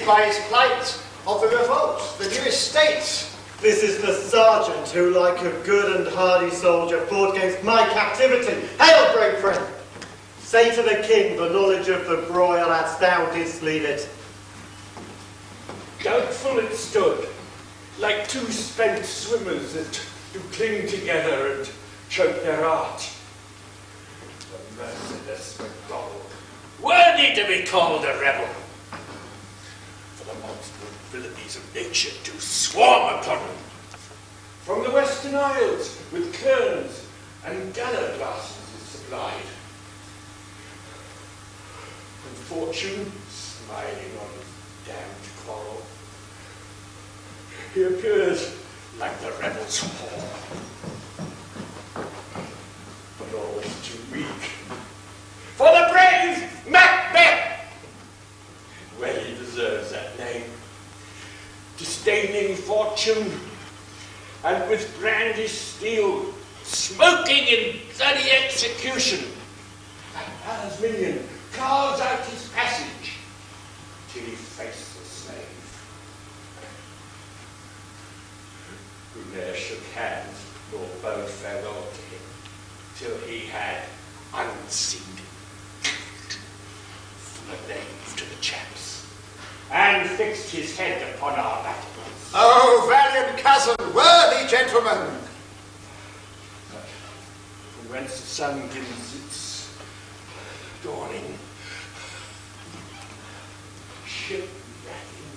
by his plight of the revolt, the new estate. This is the sergeant who, like a good and hardy soldier, fought against my captivity. Hail, brave friend! Say to the king the knowledge of the broil as thou didst leave it. Doubtful it stood, like two spent swimmers that do cling together and choke their art. The merciless MacDonald, worthy to be called a rebel. For the monstrous villainies of nature do swarm upon him. From the Western Isles, with kerns and galley glasses is supplied. And fortune, smiling on his damned quarrel, he appears like the rebel's whore, but always too weak for the brave Macbeth. Well, he deserves that name. Disdaining fortune, and with brandished steel, smoking in bloody execution, Allah's minion carves out his passage till he faced the slave, who ne'er shook hands nor bowed farewell to him till he had unseated, from a knave to the chaps, and fixed his head upon our battlements. Oh, valiant cousin, worthy gentleman! From whence the sun gives its dawning, ship-wrecking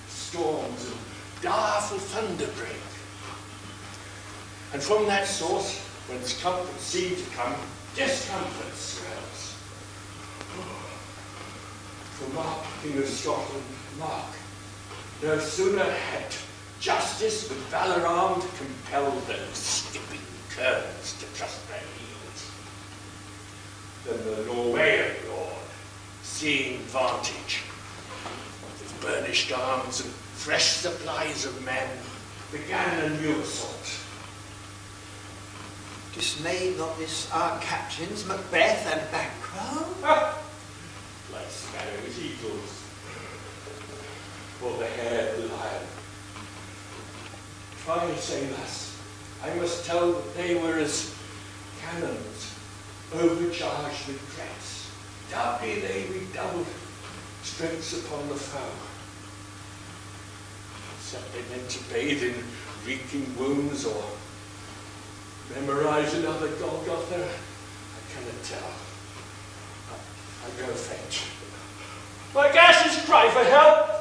storms and direful thunder break. And from that source, whence comfort seemed to come, discomfort swells. For Mark, King of Scotland, Mark, no sooner had justice with valour armed compelled those skipping kerns to trust their heels, than the Norwegian lord, seeing vantage, with burnished arms and fresh supplies of men, began a new assault. Dismay not this our captains, Macbeth and Banquo? Like sparrows, eagles, or the haired lion. If I say thus, I must tell that they were as cannons overcharged with threats. Doubly they redoubled strengths upon the foe. Except they meant to bathe in reeking wounds or memorize another Golgotha, I cannot tell. I grow faint. My gashes cry for help.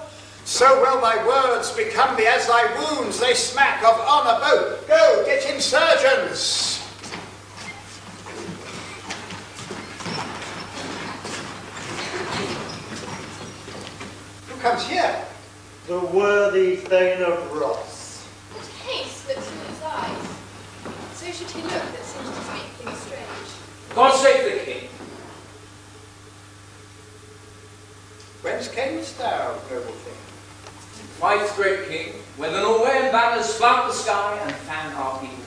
So will thy words become thee as thy wounds, they smack of honour both. Go, get in surgeons. Who comes here? The worthy Thane of Ross. What haste looks in his eyes. So should he look that seems to speak things strange. God save the king. Whence camest thou, noble thing? Thrice great king, when the Norwegian banners flouted the sky and fanned our people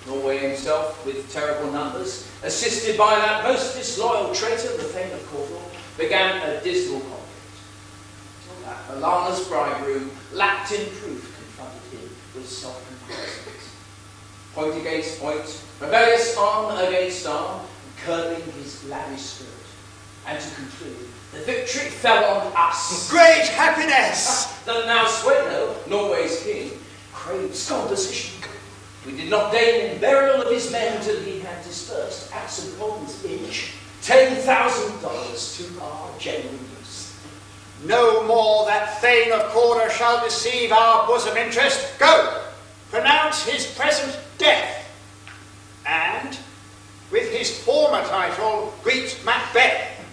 cold. Norway himself, with terrible numbers, assisted by that most disloyal traitor, the Thane of Cornwall, began a dismal conflict. Till that Alana's bridegroom, lapped in proof, confronted him with self-comparison. Point against point, rebellious arm against arm, curbing his lavish spirit. And to conclude, the victory fell on us. Great happiness! That now Sweno, Norway's king, craves composition. We did not deign in burial of his men till he had dispersed at St. Paul's Inch $10,000 to our general use. No more that Thane of Cawdor shall deceive our bosom interest. Go, pronounce his present death, and with his former title greet Macbeth.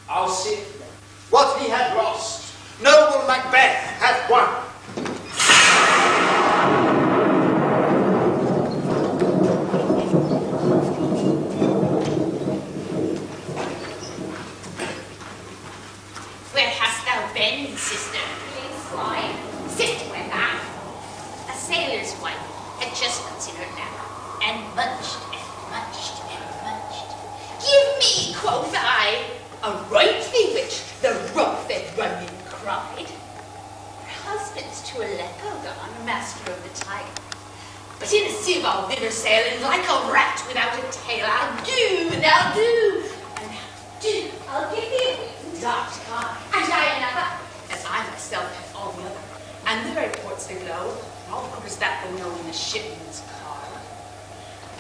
I'll see it then. What he had lost, noble Macbeth hath won. Where hast thou been, sister? Please, why? Sister went back. A sailor's wife had just considered that, and munched and munched and munched. Give me, quoth I, a right thee which the rough-fed runyon cried. Her husband's to a leper gone, master of the tiger. But in a sieve I'll thither sailing like a rat without a tail. I'll do, and I'll do, and I'll do. I'll give thee a wing, dark sky, and I another, as I myself have all the other. And the very ports aglow, all covers that go know in the shipman's car.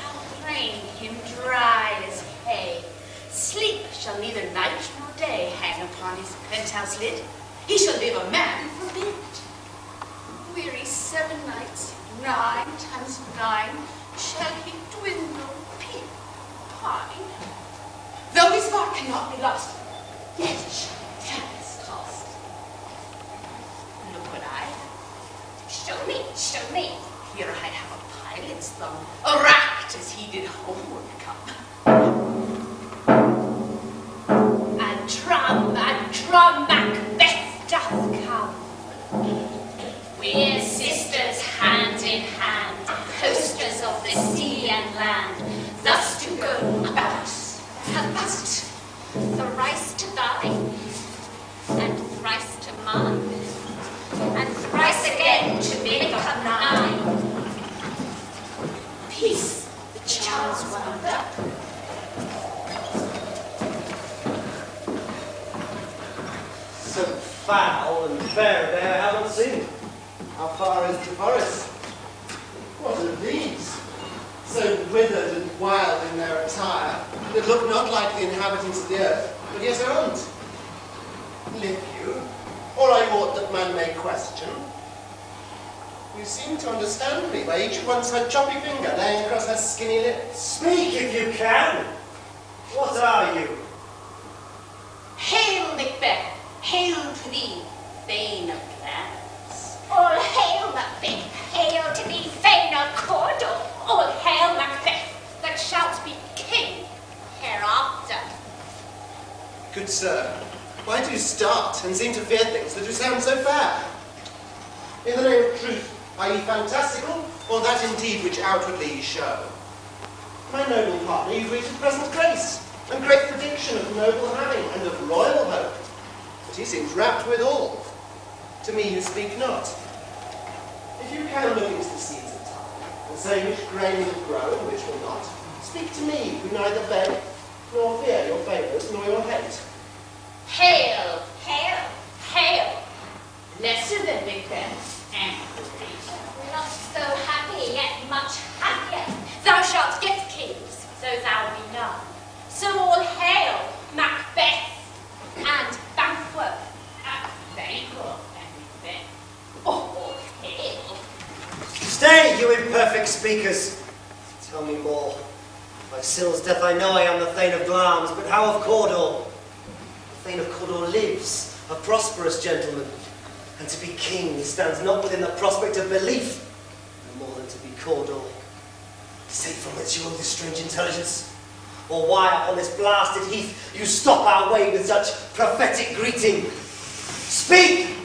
I'll drain him dry as hay. Sleep shall neither night nor day hang upon his penthouse lid. He shall live a man forbid. Weary 7 nights, 9 times 9, shall he dwindle, peep, pine. Though his mark cannot be lost, yet shall tempest tossed. Look what I have. Show me. Here I have a pilot's thumb, racked as he did homeward come. And drum, Macbeth doth come. We're sisters hand in hand, coasters of the sea and land, thus to go about, thrice to thine, and thrice to mine, and thrice again to make up 9. Peace, the child's wound up. So foul and fair a day I haven't seen. How far is the forest? What are these? So withered and wild in their attire, that look not like the inhabitants of the earth, but yet aren't. Live you? Or are you aught that man may question? You seem to understand me, by each once her choppy finger laying across her skinny lips. Speak if you can. What are you? Hail, Macbeth! Hail to thee, Thane of Clans! All hail, Macbeth! Hail to thee, Thane of Cawdor! All hail, Macbeth, that shalt be king hereafter! Good sir, why do you start and seem to fear things that do sound so fair? In the name of truth, are ye fantastical, or that indeed which outwardly ye show? My noble partner, you greet with present grace, and great prediction of noble having, and of royal hope. But he seems rapt with all. To me you speak not. If you can look into the seeds of time, and say which grain will grow and which will not, speak to me, who neither beg nor fear your favours nor your hate. Hail, hail, hail! Lesser than Macbeth, and not so happy, yet much happier. Thou shalt get kings, so thou be none. So all hail, Macbeth, and Banquo, and Banquo, and Macbeth. All hail. Stay, you imperfect speakers. Tell me more. By Sill's death I know I am the Thane of Glamis, but how of Cawdor? The Thane of Cawdor lives, a prosperous gentleman, and to be king stands not within the prospect of belief, no more than to be Cawdor. Say from whence you owe this strange intelligence, or why upon this blasted heath you stop our way with such prophetic greeting. Speak!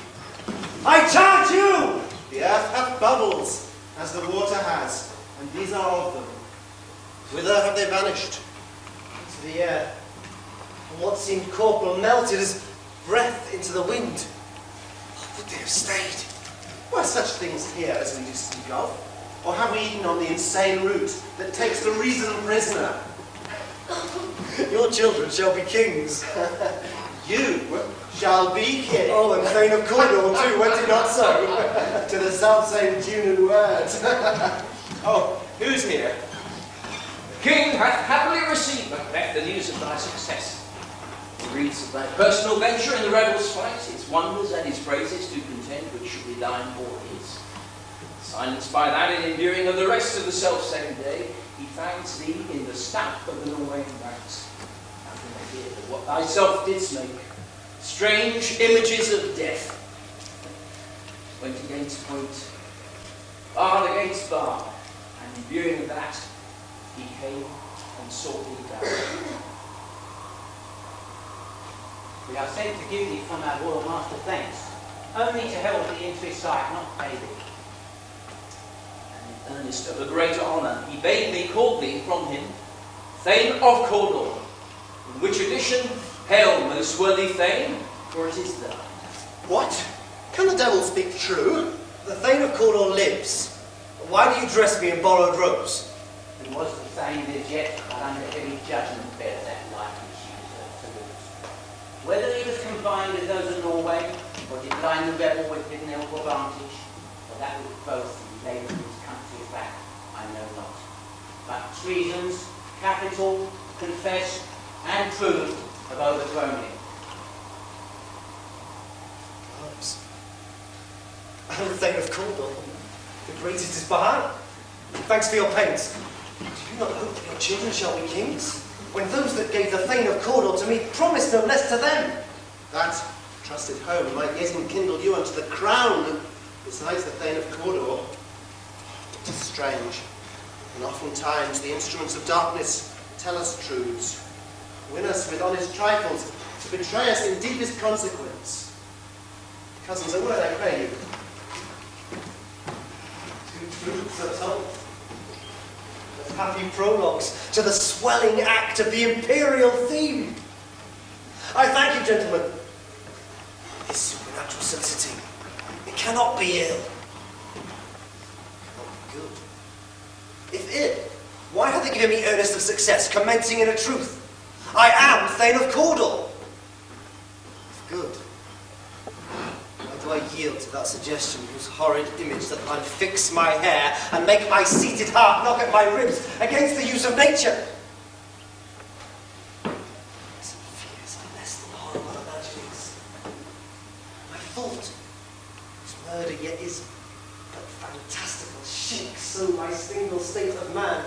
I charge you! The earth hath bubbles, as the water has, and these are of them. Whither have they vanished? Into the air, and what seemed corporal melted as breath into the wind. Would they have stayed? Were such things here as we do speak of? Or have we eaten on the insane route that takes the reason prisoner? Your children shall be kings. You shall be king. Oh, and Thane of Cawdor too, went it not so? To the selfsame tune and words. Oh, Who's here? The king hath happily received, Macbeth, the news of thy success. He reads of thy personal venture in the rebels' fight, his wonders and his praises to contend which should be thine or his. Silenced by that in enduring of the rest of the self-same day, he finds thee in the staff of the Norwegian ranks. Thou can hear that what thyself didst make, strange images of death, went against point, barred against bar, and in viewing of that, he came and sought thee down. We are sent to give thee from our royal master thanks, only to help thee into his sight, not pay thee. And in earnest of a great honour, he bade me call thee from him, Thane of Cawdor, in which addition, hail, most worthy Thane, for it is thine. What? Can the devil speak true? The Thane of Cawdor lives. Why do you dress me in borrowed robes? Who was the Thane lives yet, but under heavy judgment bears that life which he deserves to lose. Whether he was combined with those of Norway, or declined the rebel with hidden ill advantage, or that with both laid his country back, I know not. But treasons, capital, confessed, and proved have overthrown him. I'm the Thane of Cawdor. The greatest is behind. Thanks for your pains. Do you not hope that your children shall be kings? When those that gave the Thane of Cawdor to me promised no less to them. That trusted home might yet enkindle you unto the crown, besides the Thane of Cawdor. It is strange, and oftentimes the instruments of darkness tell us truths, win us with honest trifles, to betray us in deepest consequence. Cousins, a word I pray you. Two truths are told. The happy prologues to the swelling act of the imperial theme. I thank you, gentlemen. This supernatural simplicity, it cannot be ill. It cannot be good. If ill, why have they given me earnest of success, commencing in a truth? I am Thane of Cawdor. If good, why do I yield to that suggestion whose horrid image that I'd fix my hair and make my seated heart knock at my ribs against the use of nature? Some fears are less than horrible imaginings. My fault is murder, yet is but fantastical shake so my single state of man.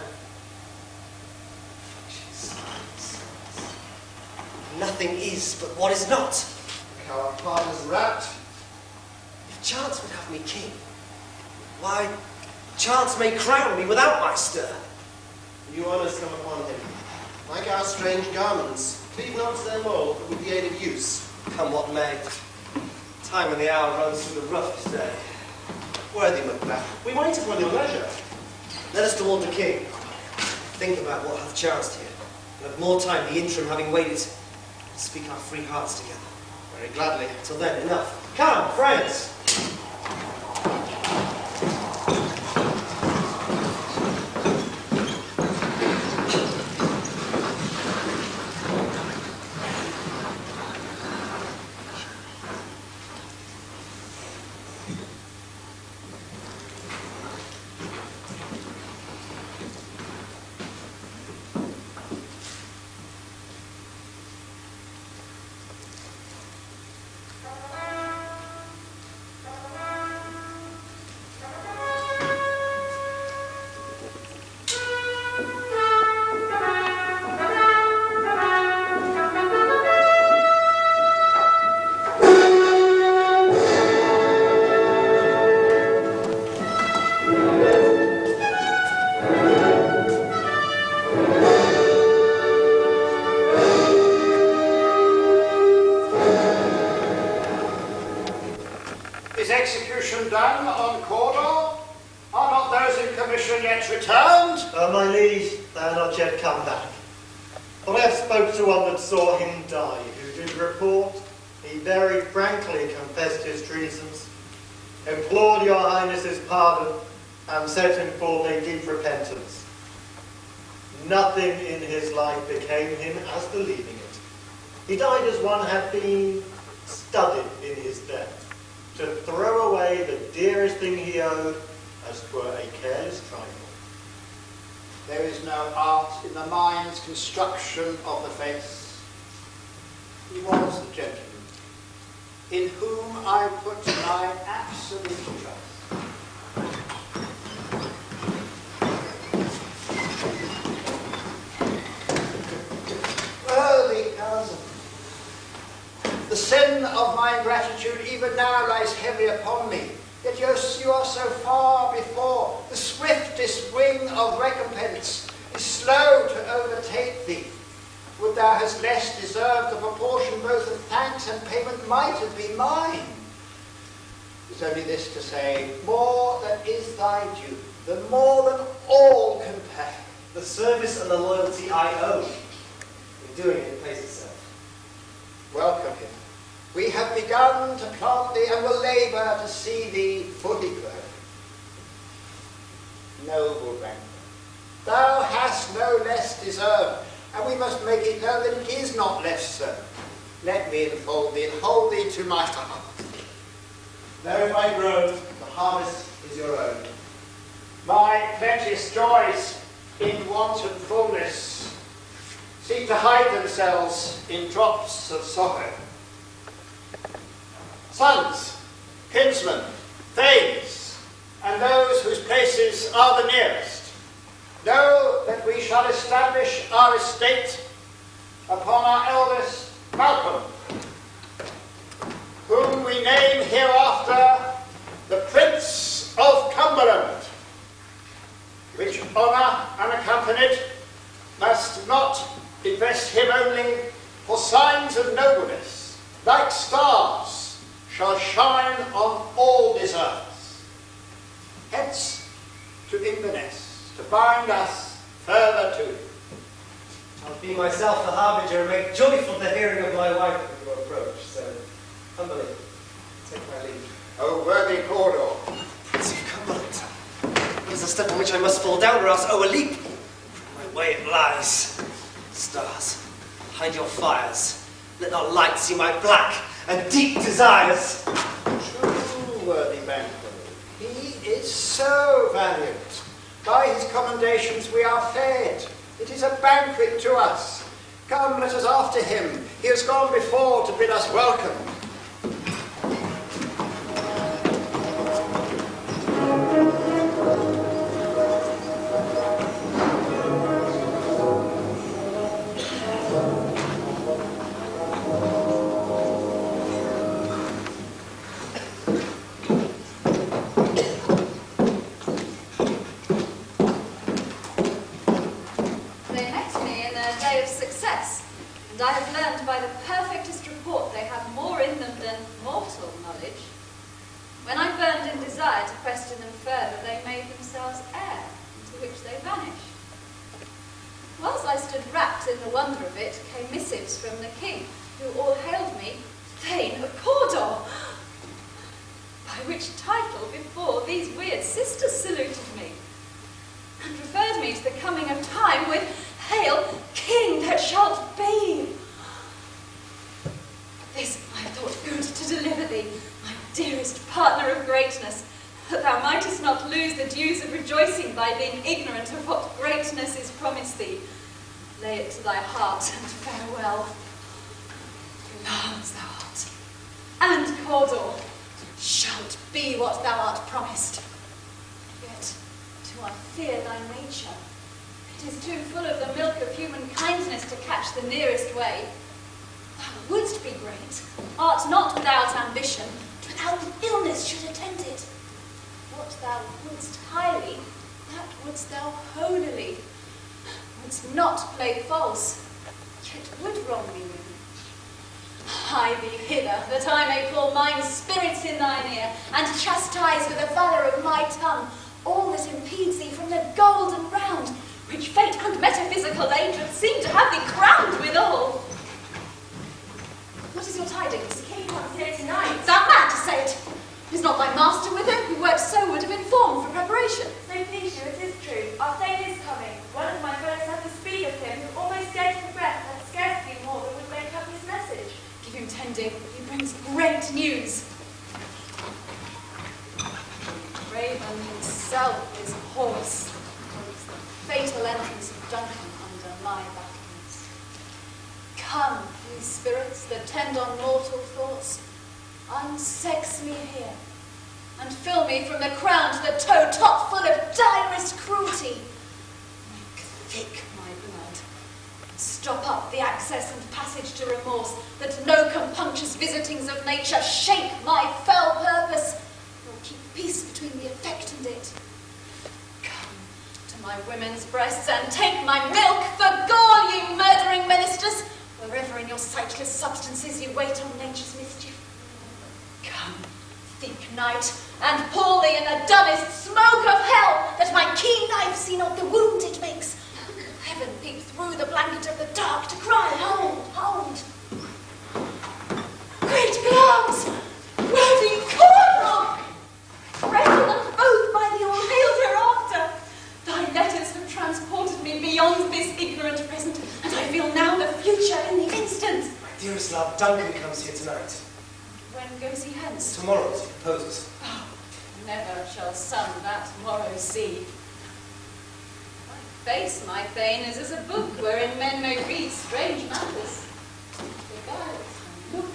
Nothing is but what is not. Our partners wrapped. If chance would have me king, why, chance may crown me without my stir. New honours come upon him. Like our strange garments, cleave not to their mould, but with the aid of use. Come what may, time and the hour runs through the roughest day. Worthy Macbeth, we wait upon your leisure. Let us toward the king. Think about what hath chanced here, and of more time the interim having waited, speak our free hearts together. Very gladly. Till then, enough. Come, friends! Is execution done on Cawdor? Are not those in commission yet returned? My liege, they are not yet come back. But I have spoke to one that saw him die, who did report. He very frankly confessed his treasons, implored your highness's pardon, and set him forth a deep repentance. Nothing in his life became him as believing it. He died as one had been studied in his death, to throw away the dearest thing he owed, as 'twere a careless trifle. There is no art in the mind's construction of the face. He was the gentleman in whom I put my absolute trust. Worthy cousin, the sin of my ingratitude even now lies heavy upon me. Yet you are so far before. The swiftest wing of recompense is slow to overtake thee. Would thou hast less deserved the proportion both of thanks and payment might have been mine. It's only this to say, more than is thy due, than more than all can pay. The service and the loyalty I owe in doing it pays itself. Welcome him. We have begun to plant thee and will labour to see thee fully grown. Noble banquet, thou hast no less deserved, and we must make it known that it is not less so. Let me enfold thee and hold thee to my heart. There I grow, the harvest is your own. My plenteous joys in wanton fullness seem to hide themselves in drops of sorrow. Sons, kinsmen, thanes, and those whose places are the nearest, know that we shall establish our estate upon our eldest Malcolm, whom we name hereafter the Prince of Cumberland, which honour unaccompanied must not invest him only for signs of nobleness, like stars shall shine on all deserts. Hence to Inverness, to bind us further to it. I'll be myself the harbinger and make joyful the hearing of my wife at your approach, so humbly take my leave. O worthy Cawdor, Prince of Cumberland, what is the step on which I must fall down, or else a leap? My way it lies. Stars, hide your fires. Let not light see my black and deep desires. true worthy banquet, he is so valiant. By his commendations we are fed. It is a banquet to us. Come, let us after him. He has gone before to bid us welcome. They met me in their day of success, and I have learned by the perfectest report they have more in them than mortal knowledge. When I burned in desire to question them further, they made themselves air, into which they vanished. Whilst I stood wrapped in the wonder of it, came missives from the king, who all hailed me Thane of Cawdor, by which title before these weird sisters saluted me, and referred me to the coming of time with, "Hail, King that shalt be!" This I thought good to deliver thee, my dearest partner of greatness, that thou mightest not lose the dues of rejoicing by being ignorant of what greatness is promised thee. Lay it to thy heart, and farewell. Lance thou art, and Cawdor shalt be what thou art promised. Yet, to I fear thy nature. It is too full of the milk of human kindness to catch the nearest way. Thou wouldst be great, art not without ambition, but thou with illness should attend it. What thou wouldst highly, that wouldst thou holily. Wouldst not play false, yet would wrong me with. Hie thee hither, that I may pour mine spirits in thine ear, and chastise with the valour of my tongue all that impedes thee from the golden round, which fate and metaphysical angels seem to have thee crowned withal. What is your tidings? King comes here tonight. That man to say it! Is not thy master with him, who worked so would have informed for preparation? So please you, it is true. Our Thane is coming. One of my fellows had to speak of him, who almost dead for breath, and scarcely more than would make up his message. Give him tending, he brings great news. Raven himself is hoarse. The fatal entrance of Duncan under my battlements. Come, ye spirits that tend on mortal thoughts, unsex me here, and fill me from the crown to the toe top full of direst cruelty. Make thick my blood, and stop up the access and passage to remorse, that no compunctious visitings of nature shake my fell purpose, nor keep peace between the effect and it. Come to my women's breasts and take my milk for gall, ye murdering ministers, wherever in your sightless substances you wait on nature's mischief. Come, thick night, and pour thee in the dullest smoke of hell, that my keen knife see not the wound it makes. Heaven peep through the blanket of the dark to cry, hold, hold. Great Glamis, worthy Cornwall, reckon them both by the all-hailed hereafter. Thy letters have transported me beyond this ignorant present, and I feel now the future in the instant. My dearest love, Duncan comes here tonight. When goes he hence? Tomorrow, as he proposes. Oh, never shall sun that morrow see. My face, my thane, is as a book wherein men may read strange matters. Beguiled and look.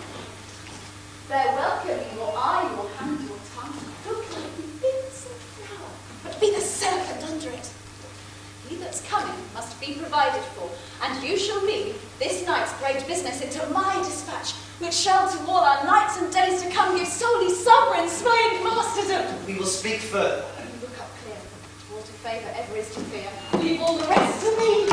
Their welcoming your eye, your hand, your tongue, look like the bits of flower, but be the serpent under it. He that's coming must be provided for, and you shall lead this night's great business into my dispatch, which shall to all our nights and days to come give solely sovereign sway and masterdom. We will speak further. You look up clear. All to favour ever is to fear. Leave all the rest to me.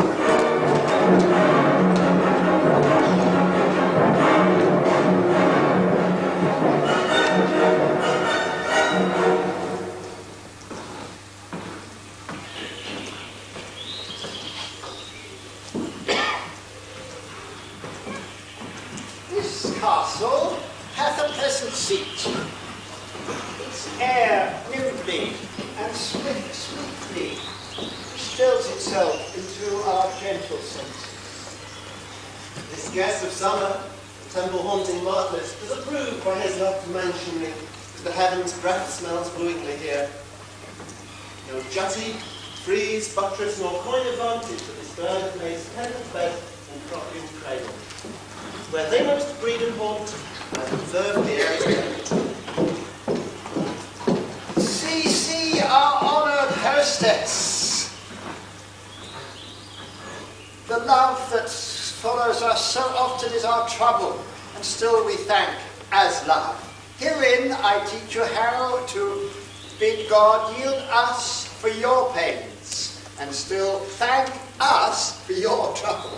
This castle hath a pleasant seat. Its air nimbly and sweetly stills itself into our gentle senses. This guest of summer, the temple-haunting martlet, is approved by his love to mansion me, that the heaven's breath smells wooingly here. No jutty, frieze, buttress, nor coign of vantage for this bird May's pendant bed and crockery cradle. Where they most breed and haunt, I've observed the air. See our honoured hostess. The love that follows us so often is our trouble, and still we thank as love. Herein I teach you how to bid God yield us for your pains, and still thank us for your trouble.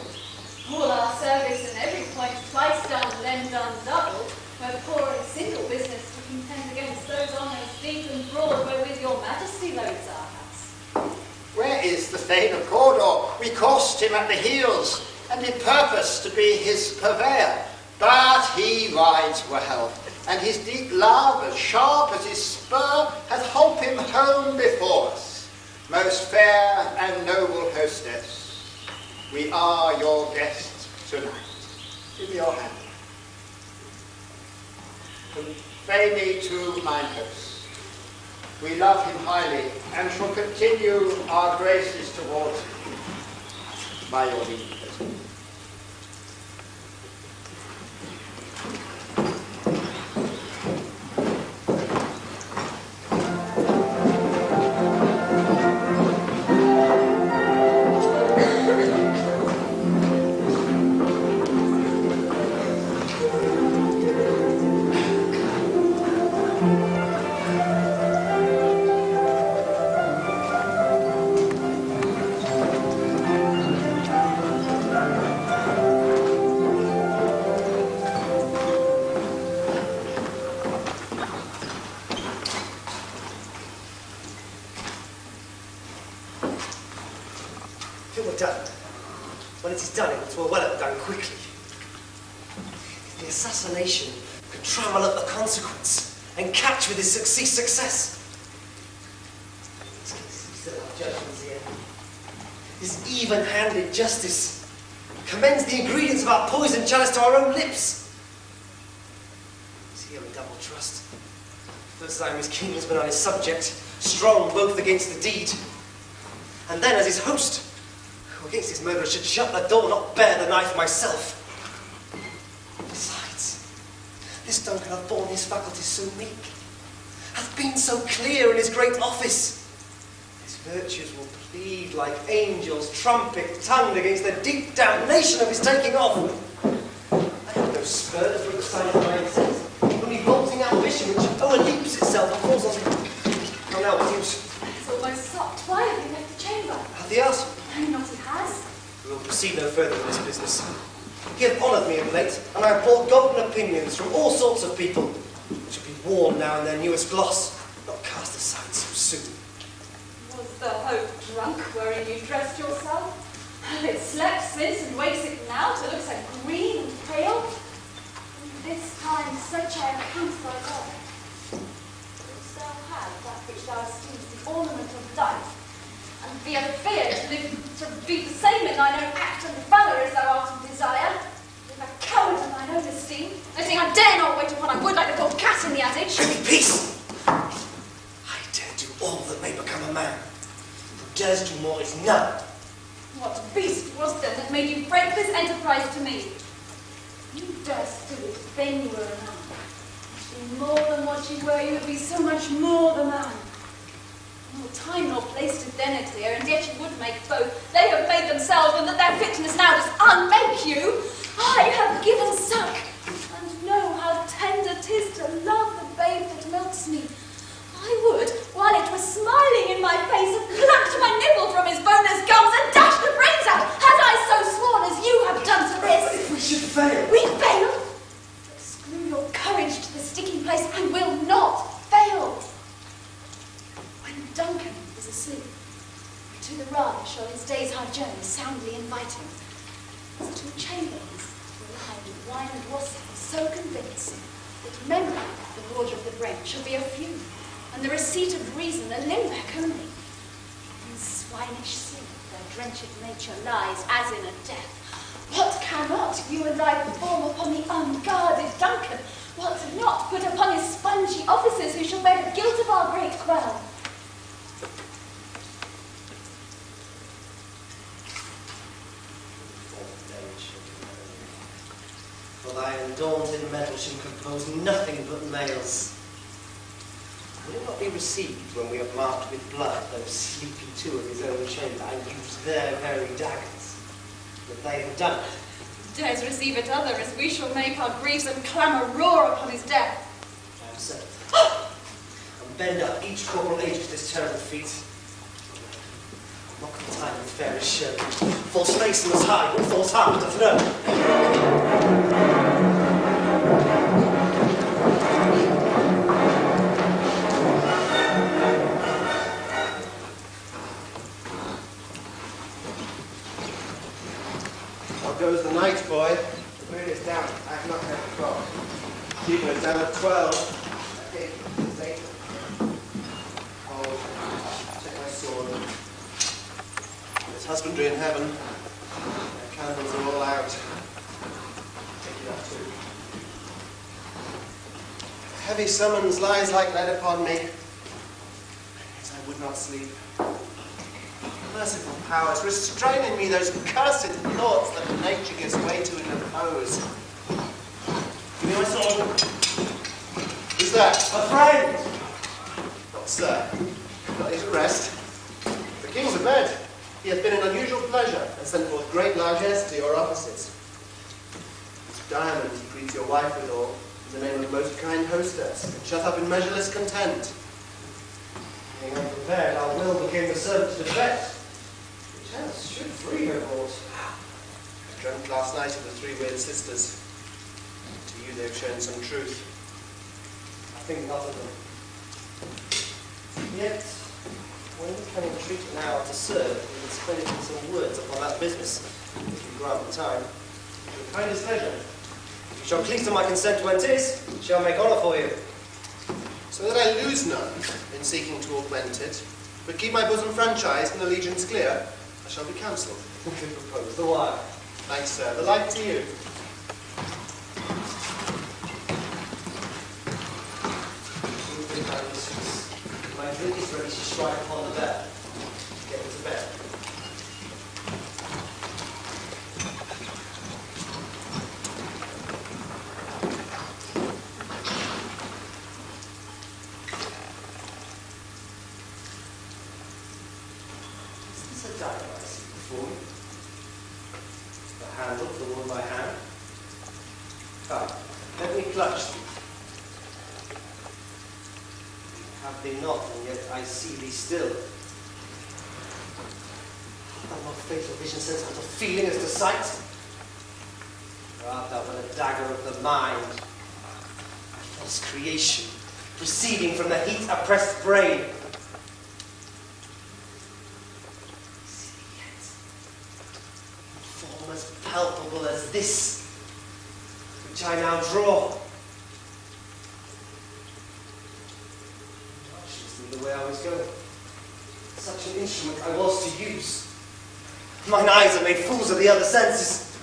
All our service and every point twice done, then done double, where poor and single business to contend against those honours deep and broad wherewith your majesty loads our house. Where is the Thane of Cawdor? We coursed him at the heels, and did purpose to be his purveyor. But he rides well, and his deep love, as sharp as his spur, hath holp him home before us. Most fair and noble hostess, we are your guests tonight. Give me your hand. Convey me to mine host. We love him highly, and shall continue our graces towards him. By your leave. If it were done, when it is done, it were well done quickly. The assassination could trammel up the consequence and catch with his success. We still have judgments here. His even-handed justice commends the ingredients of our poison chalice to our own lips. Is he on double trust? First I am his kinsman and his subject, strong both against the deed, and then as his host, Against his murder, I should shut the door, not bear the knife myself. Besides, this Duncan hath borne his faculties so meek, hath been so clear in his great office. His virtues will plead like angels, trumpet-tongued against the deep damnation of his taking off. I have no spur to break the side of my intent, only vaulting ambition which overleaps itself and falls on him. How now, what use? It's almost stopped. Why have you left the chamber? Hath he asked? No, not he has. We will proceed no further in this business. He hath honoured me of late, and I have brought golden opinions from all sorts of people, which will be worn now in their newest gloss, not cast aside so soon. Was the hope drunk wherein you dressed yourself? Have it slept since and wakes it now to look so green and pale? And this time such I account thy love. Wouldst thou have that which thou esteemest the ornament of life, and be afeard to be the same in thine own act and valour as thou art in desire? If a coward in thine own esteem, I think I dare not wait upon I would like the poor cat in the adage. Give me peace! I dare do all that may become a man. Who dares do more is none. What beast was then that made you break this enterprise to me? You durst do it, then you were a man. Be more than what you were, you would be so much more the man. Nor time nor place did then adhere, and yet you would make both. They have made themselves, and that their fitness now does unmake you. I have given suck, and know how tender 'tis to love the babe that melts me. I would, while it was smiling in my face, have plucked my nipple from his boneless gums and dashed the brains out, had I so sworn as you have done to this. If we should fail. We fail? But screw your courage to the sticking place, I will not fail. When Duncan is asleep, to the rather shall his day's hard journey soundly invite him. As to chamberlains, behind wine and wassail, so convinced that memory, the water of the brain, shall be a few, and the receipt of reason a limbeck only. In swinish sleep their drenched nature lies as in a death. What cannot you and I perform upon the unguarded Duncan? What not put upon his spongy officers who shall bear the guilt of our great crown? For thy undaunted metal shall compose nothing but males. Will it not be received when we have marked with blood those sleepy two of his own chamber and used their very daggers? That they have done it. Dares receive it other, as we shall make our griefs and clamour roar upon his death. I have said it. And bend up each corporal age to this terrible feat. Mock the time with fairest show. False face in the high, with false heart to throw. Goes the night, boy. The moon is down. I have not heard the clock. Keeper is down at 12. Okay, it's 8. Oh, take my sword. There's husbandry in heaven. The candles are all out. Take it up too. Heavy summons lies like lead upon me. Yet I would not sleep. Merciful powers, restrain in me those cursed thoughts that nature gives way to in repose. Give me my sword. Who's that? A friend! Not sir. Not yet at rest. The king's abed. He hath been an unusual pleasure, and sent forth great largesse to your offices. This diamond he greets your wife withal, in the name of most kind hostess, and shut up in measureless content. Being unprepared, our will became the servant to defect. Chance should free her cause. I dreamt last night of the 3 weird sisters. To you they've shown some truth. I think not of them. Yet, when we can entreat an hour to serve, we will spend it in some words upon that business, if you grant the time. With kindest pleasure. If you shall please to my consent when 'tis, shall make honour for you. So that I lose none in seeking to augment it, but keep my bosom franchised and allegiance clear, I shall be counselled. Good propose the while. Thanks, sir. The like to you. My drink is ready to strike upon the bell. Get into bed. handle of the wound by hand. Come, let me clutch thee. Have thee not, and yet I see thee still. Thou not fatal vision sense but of feeling as to sight? Or art thou but a dagger of the mind, a false creation, proceeding from the heat-oppressed brain? See yet, in form as palpable as this, which I now draw. The way I was going. Such an instrument I was to use. Mine eyes are made fools of the other senses.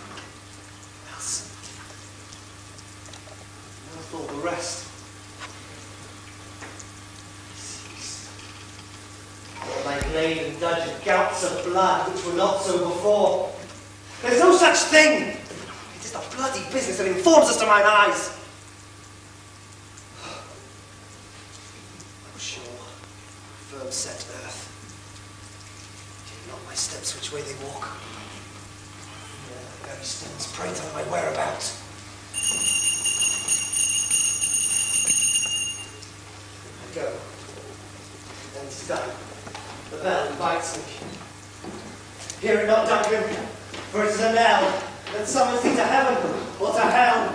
Else, now for all the rest. All thy glade and dudgeon gouts of blood which were not so before. There's no such thing. It is the bloody business that informs us to mine eyes. Set earth. Take not my steps which way they walk. Yeah, the very stones pray to my whereabouts. I go. And it's done. The bell invites me. Hear it not, Duncan, for it is a knell that summons thee to heaven or to hell.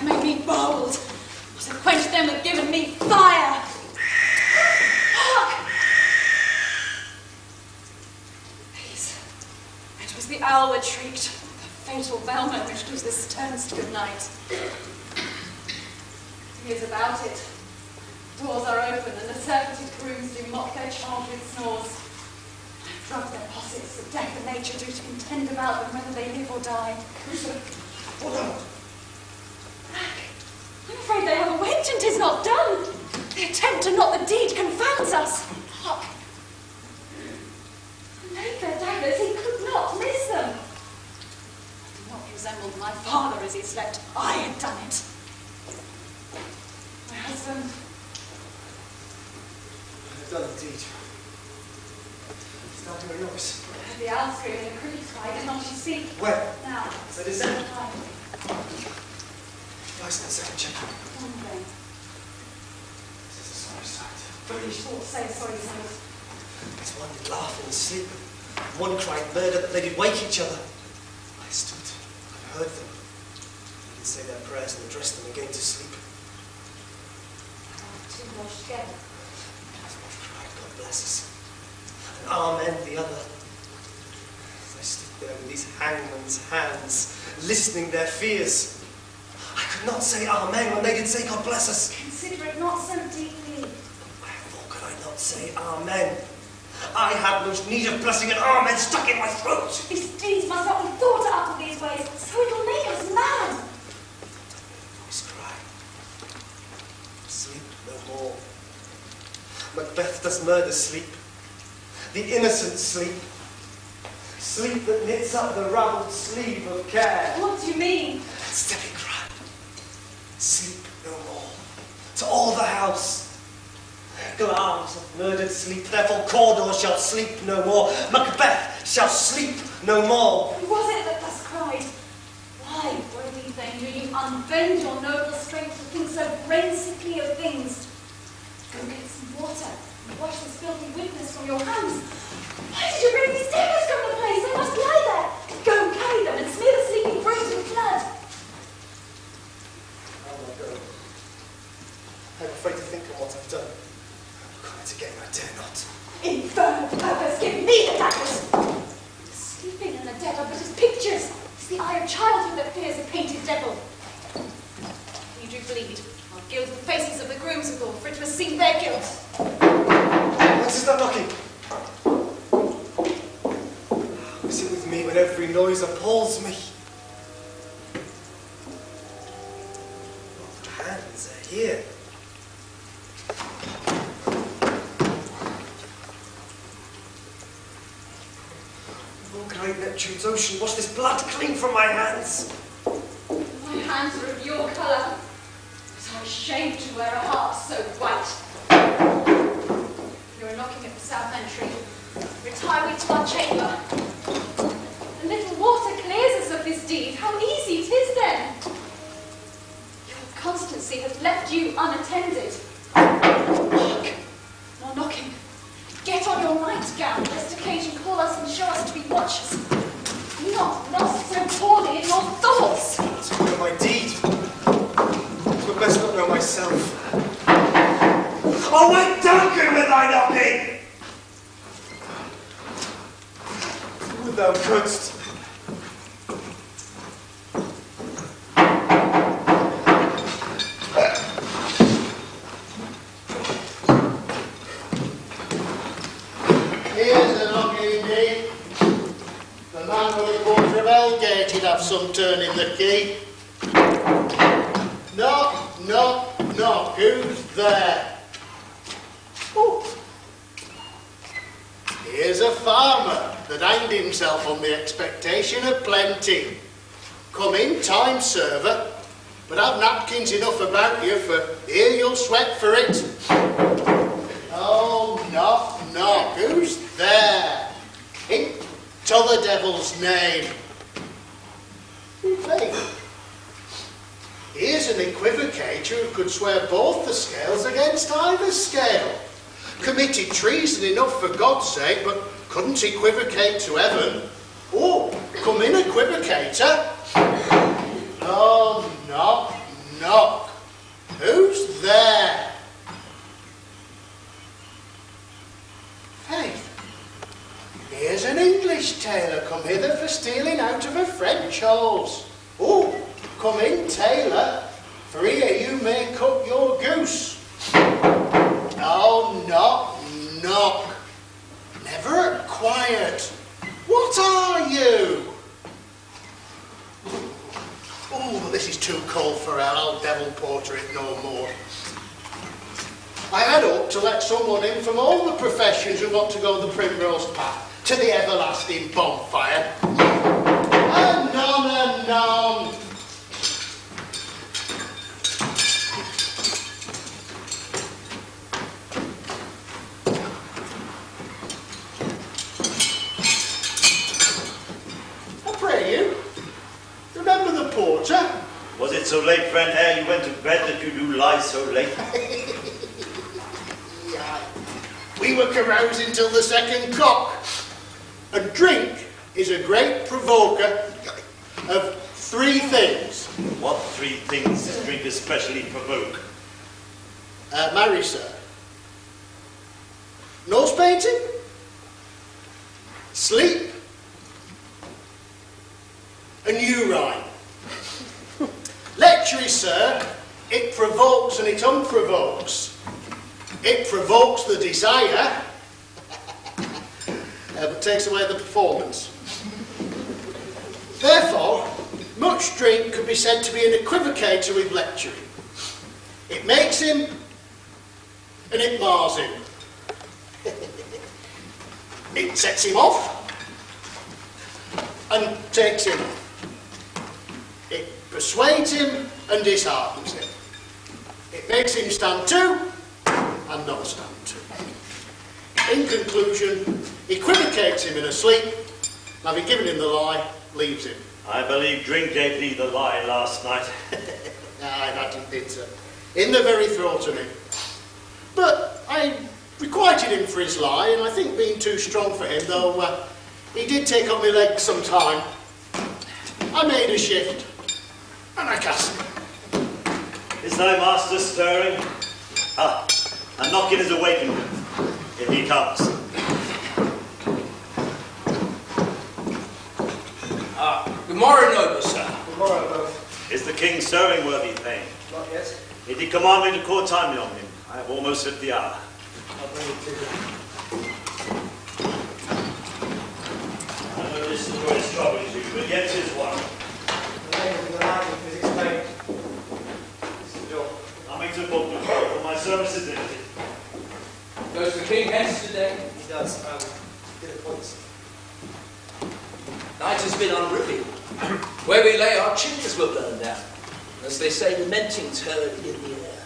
Made me bold. Was to quench them had given me fire. Hark! Please, it was the owl that shrieked, the fatal bellman which gives the sternest good night. He is about it. Doors are open, and the surfeited grooms do mock their charge with snores. Drug their possets of death and nature do to contend about them whether they live or die. I'm afraid they have a wench and 'tis not done. The attempt and not the deed confounds us. Hark! Laid their daggers, he could not miss them. I did not resemble my father as he slept. I had done it. My husband. I have done the deed. It's not very noise. I heard the owl scream and the cricket cry. Did not you speak? Where? Now. So descend. Nice and second check. One thing. This is a sorry sight. Very short say sorry sight. As one did laugh in his sleep, and one cried murder that they did wake each other. I stood, I heard them. They did say their prayers and addressed them again to sleep. Two washed together. As one cried, God bless us. And amen the other. As I stood there with these hangman's hands, listening their fears, I could not say amen when they did say God bless us. Consider it not so deeply. Wherefore could I not say amen? I had most need of blessing and amen stuck in my throat. These deeds must not be thought out of these ways, so it will make us mad. Voice cry. Sleep no more. Macbeth does murder sleep. The innocent sleep. Sleep that knits up the ravelled sleeve of care. What do you mean? Steady cry. Sleep no more. To all the house. Glamis of murdered sleep, therefore Cawdor shall sleep no more. Macbeth shall sleep no more. Who was it that thus cried? Why, worthy thing, do you unbend your noble strength to think so brain-sickly of things? Go get some water and wash this filthy weakness from your hands. Why did you bring these daggers from the place? They must lie there. Go carry them and smear the sleeping bruise with blood. I'll not go. I'm afraid to think of what I've done. Cry it again, I dare not. Infernal purpose, give me the daggers! The sleeping and the dead are but as pictures. It's the eye of childhood that fears a painted devil. You do bleed. I'll gild the faces of the grooms withal, for it must seem their guilt. What is that knocking? Is it with me when every noise appalls me? What hands are here? Oh, great Neptune's ocean, wash this blood clean from my hands. My hands are of your colour, but I'm ashamed to wear a heart so white. be unattended. Hark! No knocking. Get on your nightgown, lest occasion call us and show us to be watchers. Not lost so poorly in your thoughts. To know my deed, but best not know myself. Oh, wait, Duncan, with thy knocking! Would thou couldst. Here's the knocking indeed. The man with the quarter of Elgate, he'd have some turn in the key. Knock, knock, knock. Who's there? Oh. Here's a farmer that hanged himself on the expectation of plenty. Come in, time server, but have napkins enough about you, for here you'll sweat for it. Oh, knock, knock. Who's there? Into the devil's name. Faith. Here's an equivocator who could swear both the scales against either scale. Committed treason enough for God's sake, but couldn't equivocate to heaven. Oh, come in, equivocator. Oh, knock, knock. Who's there? Faith. Here's an English tailor come hither for stealing out of a French hose. Oh, come in, tailor, for here you may cook your goose. Oh, knock, knock. Never quiet. What are you? Oh, this is too cold for hell. I'll devil porter it no more. I had hoped to let someone in from all the professions who want to go the primrose path to the everlasting bonfire. Anon, anon. I pray you, remember the porter? Was it so late, friend, ere you went to bed, that you do lie so late? We were carousing till the second cock. A drink is a great provoker of three things. What three things does drink especially provoke? Marry, sir. Nose painting. Sleep. And urine. Lechery, sir, it provokes and it unprovokes. It provokes the desire, but takes away the performance. Therefore, much drink could be said to be an equivocator with lechery. It makes him, and it mars him. It sets him off, and takes him. It persuades him, and disheartens him. It makes him stand to, and not stand to. In conclusion, equivocates him in a sleep, and having given him the lie, leaves him. I believe drink gave thee the lie last night. Aye, that it did, sir. In the very throat of me. But I requited him for his lie, and I think being too strong for him, though he did take up my legs some time, I made a shift, and I cast him. Is thy master stirring? Ah, a knocking is awakened. Here he comes. Good morrow, noble sir. Good morrow, both. Is the king stirring, worthy thane? Not yet. Did he command me to call timely on him? I have almost hit the hour. I'll bring it to you. I know this is where his trouble is you, but yet 'tis one. The name of the land of physics paint. This is the door. Coming to book the call for my services in it. Goes the king hence today? He does. Get a point. Night has been unruly. Where we lay, our chimneys were burned down. As they say, lamentings heard in the air.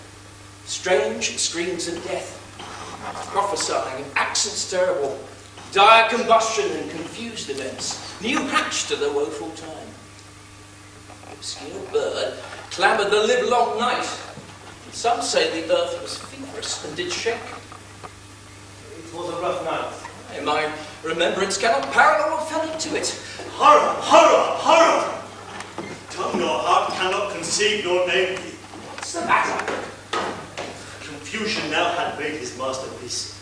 Strange screams of death, prophesying of accents terrible, dire combustion and confused events, new hatch to the woeful time. Obscure bird clamoured the livelong night. Some say the earth was feverish and did shake. It was a rough night. Aye, my remembrance cannot parallel what fell into it. Horror, horror, horror! Tongue nor heart cannot conceive nor name thee. What's the matter? Confusion now had made his masterpiece.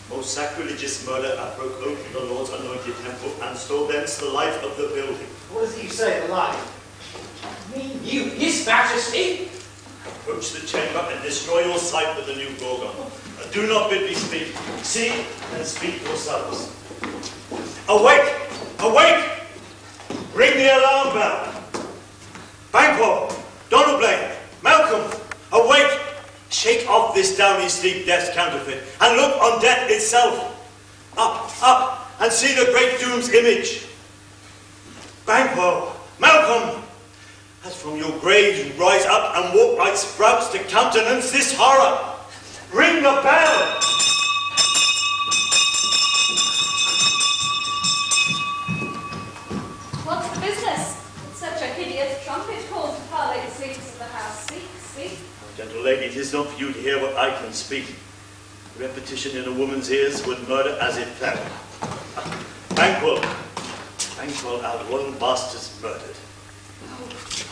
Most sacrilegious murder hath broke open the Lord's anointed temple and stole thence the life of the building. What does he say, the lie? Me, you, his majesty? Approach the chamber and destroy your sight with the new Gorgon. Do not bid me speak. See and speak yourselves. Awake! Awake! Ring the alarm bell. Banquo, Donalblane, Malcolm, awake! Shake off this downy sleep death's counterfeit, and look on death itself. Up, up, and see the great doom's image. Banquo, Malcolm, as from your graves you rise up and walk like sprouts to countenance this horror. Ring the bell! What's the business? It's such a hideous trumpet call to parley the sleeps of the house. Speak, speak. Gentle lady, it is not for you to hear what I can speak. Repetition in a woman's ears would murder as it fell. Banquo, Banquo, our royal master's murdered. Oh,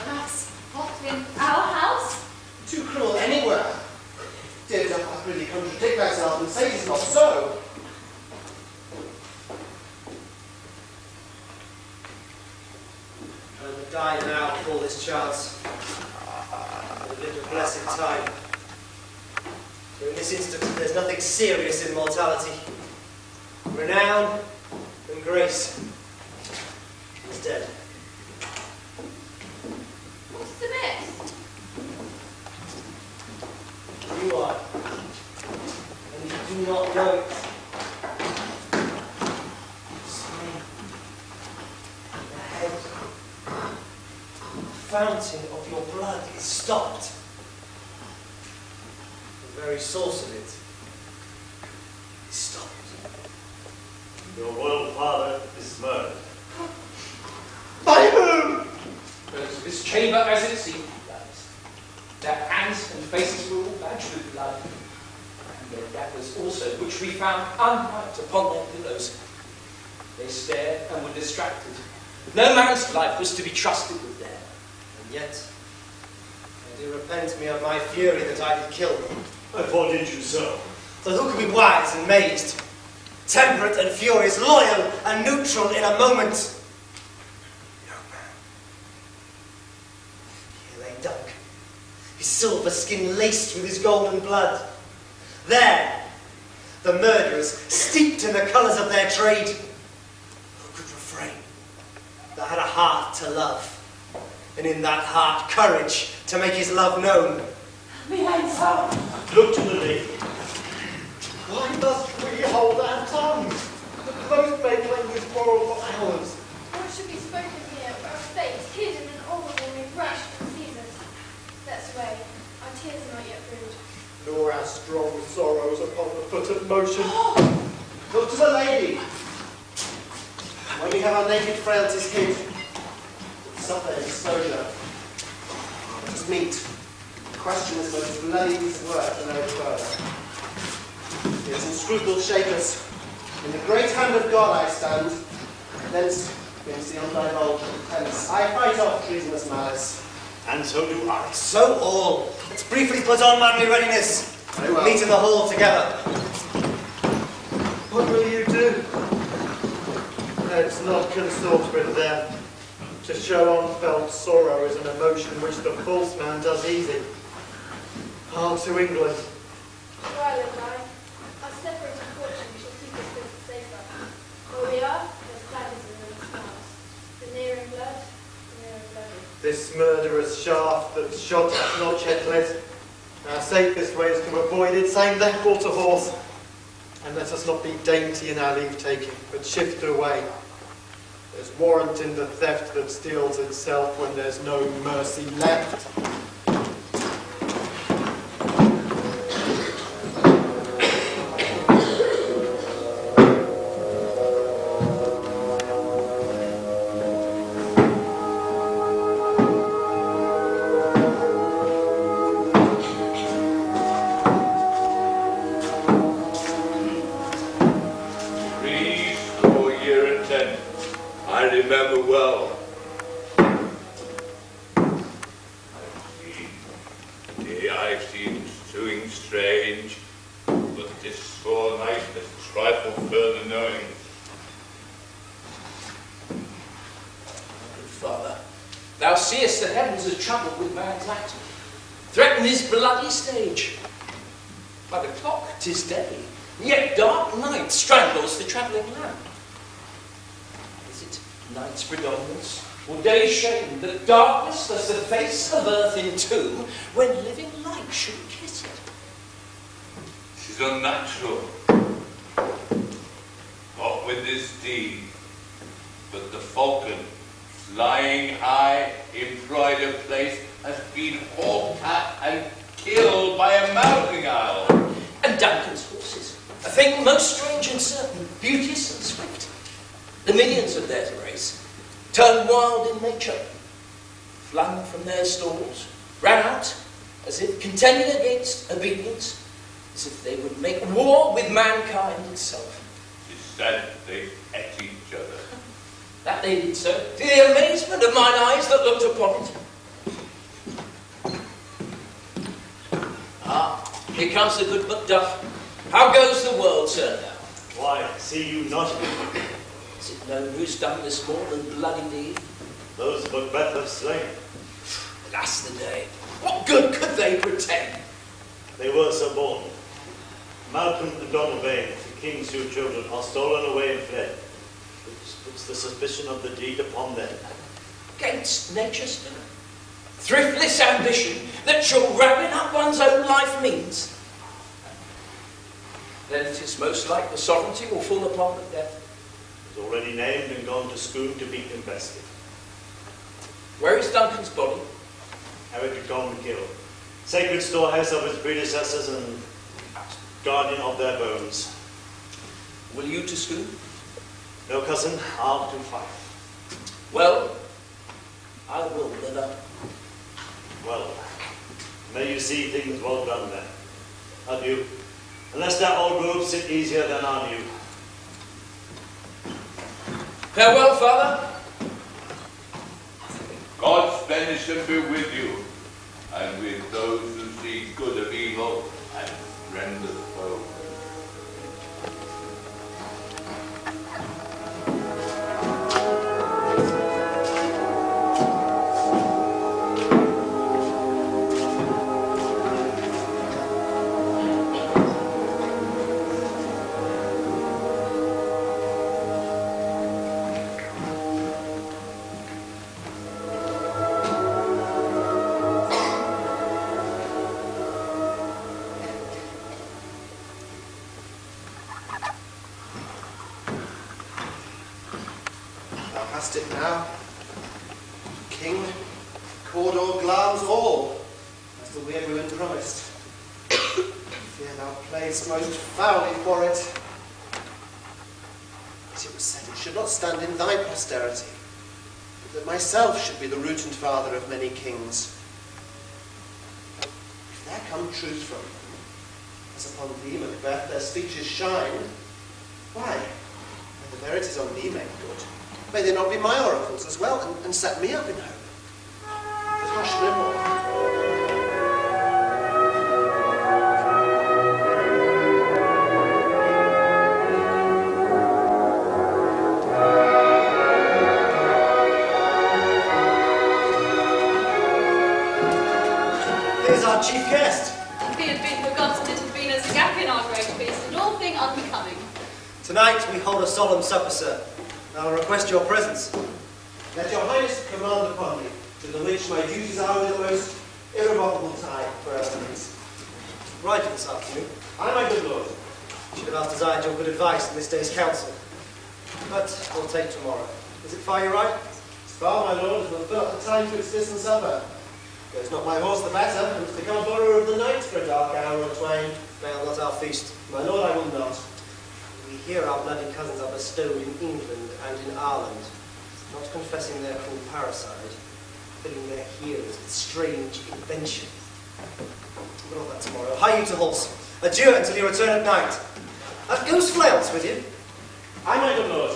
alas, what, in our house? Too cruel anywhere. Dare not I really contradict myself and say it is not so. I will die now for this chance. I have lived a blessed time. So in this instance, there's nothing serious in mortality. Renown and grace is dead. What's the miss? You are, and you do not know it. Slain. The head, the fountain of your blood is stopped. The very source of it is stopped. Your royal father is murdered. By whom? Because this chamber, as it seemed, lies. Their hands and faces were all badged with blood, and their daggers also, which we found unwiped upon their pillows. They stared and were distracted. No man's life was to be trusted with them. And yet, I do repent me of my fury that I did kill them. Wherefore did you so? So who can be wise and mazed, temperate and furious, loyal and neutral in a moment? Young man. Here lay Dunk, his silver skin laced with his golden blood. There, the murderers, steeped in the colours of their trade. Who could refrain? That had a heart to love, and in that heart courage to make his love known. Look to the lady. Why must we hold our tongues? The close may claim this quarrel for hours. What should be spoken here where a fate hidden and audible may rush and seize us? That's the way. Our tears are not yet brewed. Nor our strong sorrows upon the foot of motion. Look to the lady. When we have our naked frailties hid, suffer exposure. Let us meet. The question is whether to lay these words no further. Yet in scruple shake us. In the great hand of God I stand, thence against the undivulged pretense. I fight off treasonous malice. And so do I. So all. Let's briefly put on manly readiness. Very well. Meet in the hall together. What will you do? Let's not consort with them. To show unfelt sorrow is an emotion which the false man does easy. On to England. Where I live, our separated fortune shall keep us both safer. Where we are, there's gladness in the stars. The nearer in blood, the nearer bloody. This murderous shaft that shot hath not yet lit. Our safest way is to avoid it, saying therefore to horse. And let us not be dainty in our leave-taking, but shift away. There's warrant in the theft that steals itself when there's no mercy left. trifle further knowing. Good father, thou seest the heavens are troubled with man's act. Threaten his bloody stage. By the clock 'tis day, yet dark night strangles the travelling lamp. Is it night's predominance, or day's shame, that darkness does the face of earth entomb, when living light should kiss it? 'Tis unnatural. Not with this deed, but the falcon, flying high in pride of place, has been hawked at and killed by a mounting owl. And Duncan's horses, a thing most strange and certain, beauteous and swift. The minions of their race, turned wild in nature, flung from their stalls, ran out, as if contending against obedience, as if they would make war with mankind itself. 'Tis said they ate each other. That they did so, to the amazement of mine eyes that looked upon it. Ah, here comes the good Macduff. How goes the world, sir, now? Why, see you not? Is it known who's done this more than bloody deed? Those Macbeth have slain. Alas the day. What good could they pretend? They were so born. Malcolm and Donald Vane, the king's two children, are stolen away and fled, which puts the suspicion of the deed upon them. Against nature's will. Thriftless ambition that shall rabbin up one's own life means. Then it is most like the sovereignty will fall upon Macbeth. Is already named and gone to Scone to be invested. Where is Duncan's body? Eric had gone and killed. Sacred storehouse of his predecessors and guardian of their bones. Will you to Scone? No, cousin, I'll to Fife. Well, I will, brother. Well, may you see things well done then. Adieu. Unless that old robe sit easier than our new. Farewell, father. God's benediction be with you, and with those who see good of evil and friend of foe. It now. King, Cawdor Glamis all, as the weird ruin promised. Fear thou playest most foully for it. But it was said it should not stand in thy posterity, but that myself should be the root and father of many kings. If there come truth from them, as upon thee, Macbeth, their speeches shine, why, when the verities on thee make good, may they not be my oracles as well, and set me up in hope? But hush no more. Here's our chief guest. If he had been forgotten, it had been as a gap in our great feast, and all thing unbecoming. Tonight we hold a solemn supper, sir. I will request your presence. Let your highness command upon me, to the which my duties are with the most irrevocable tie for evidence. Right this afternoon. Aye, my good lord. Should have desired your good advice in this day's council. But we'll take tomorrow. Is it far your right? As far, my lord, as will fill up the time to its distance ever. Goes not my horse the better, and to become borrower of the night for a dark hour or twain. Fail not our feast. My lord, I will not. We hear our bloody cousins are bestowed in England and in Ireland, not confessing their cruel parricide, filling their hearers with strange invention. But all that tomorrow. Hie you to horse. Adieu until you return at night. Have ghost flails with you? Aye, my good lord.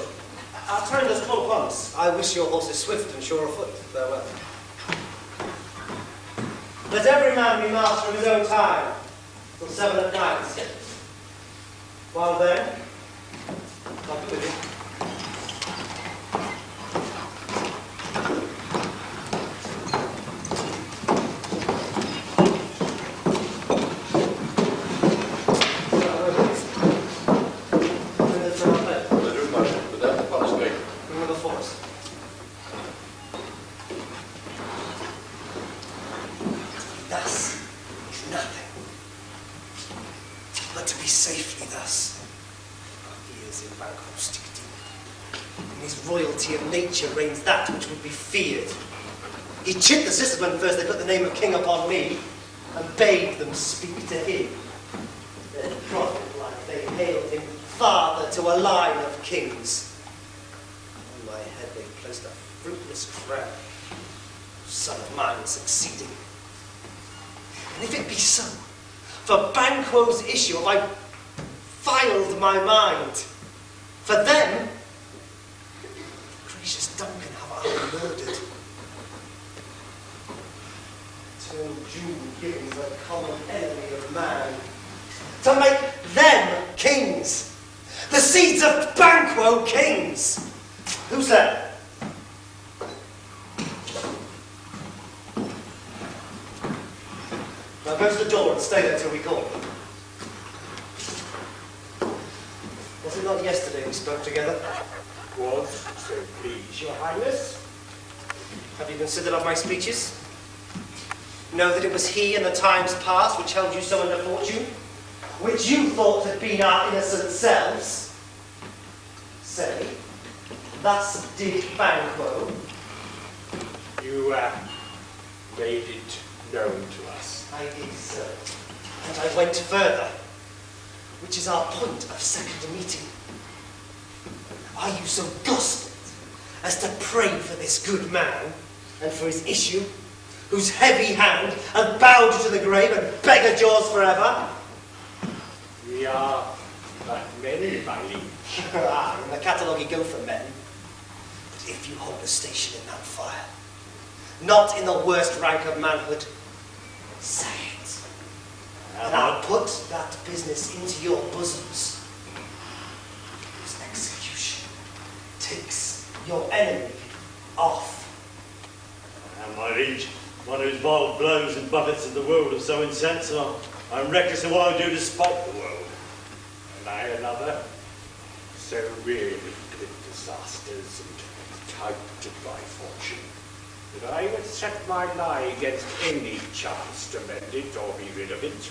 Our time does call upon us. I wish your horses swift and sure of foot. Farewell. Let every man be master of his own time, till 7 at night. While then, I'll be with you. Nature reigns that which would be feared. He chid the sisters when first they put the name of king upon me, and bade them speak to him. Their prophet like they hailed him father to a line of kings. On my head they placed a fruitless crown, son of mine succeeding. And if it be so, for Banquo's issue have I filed my mind. For them, Duncan have I murdered. Turn June Gibbons a common enemy of man. To make them kings. The seeds of Banquo kings. Who's there? Now go to the door and stay there till we call. Was it not yesterday we spoke together? Was, so please, your highness. Have you considered of my speeches? Know that it was he in the times past which held you so under fortune, which you thought had been our innocent selves. Say, thus did Banquo. You made it known to us. I did, sir. And I went further, which is our point of second meeting. Are you so gospelled as to pray for this good man and for his issue, whose heavy hand hath bowed you to the grave and beggared yours forever? We are but many, my liege. In the catalogue you go for men. But if you hold a station in that fire, not in the worst rank of manhood, say it. And I'll put that business into your bosoms. Takes your enemy off. And my liege, one whose vile blows and buffets of the world are so insensible, I'm reckless of what I do to spite the world. And I another, so weary of grim disasters and touted by fortune, that I would set my lie against any chance to mend it or be rid of it.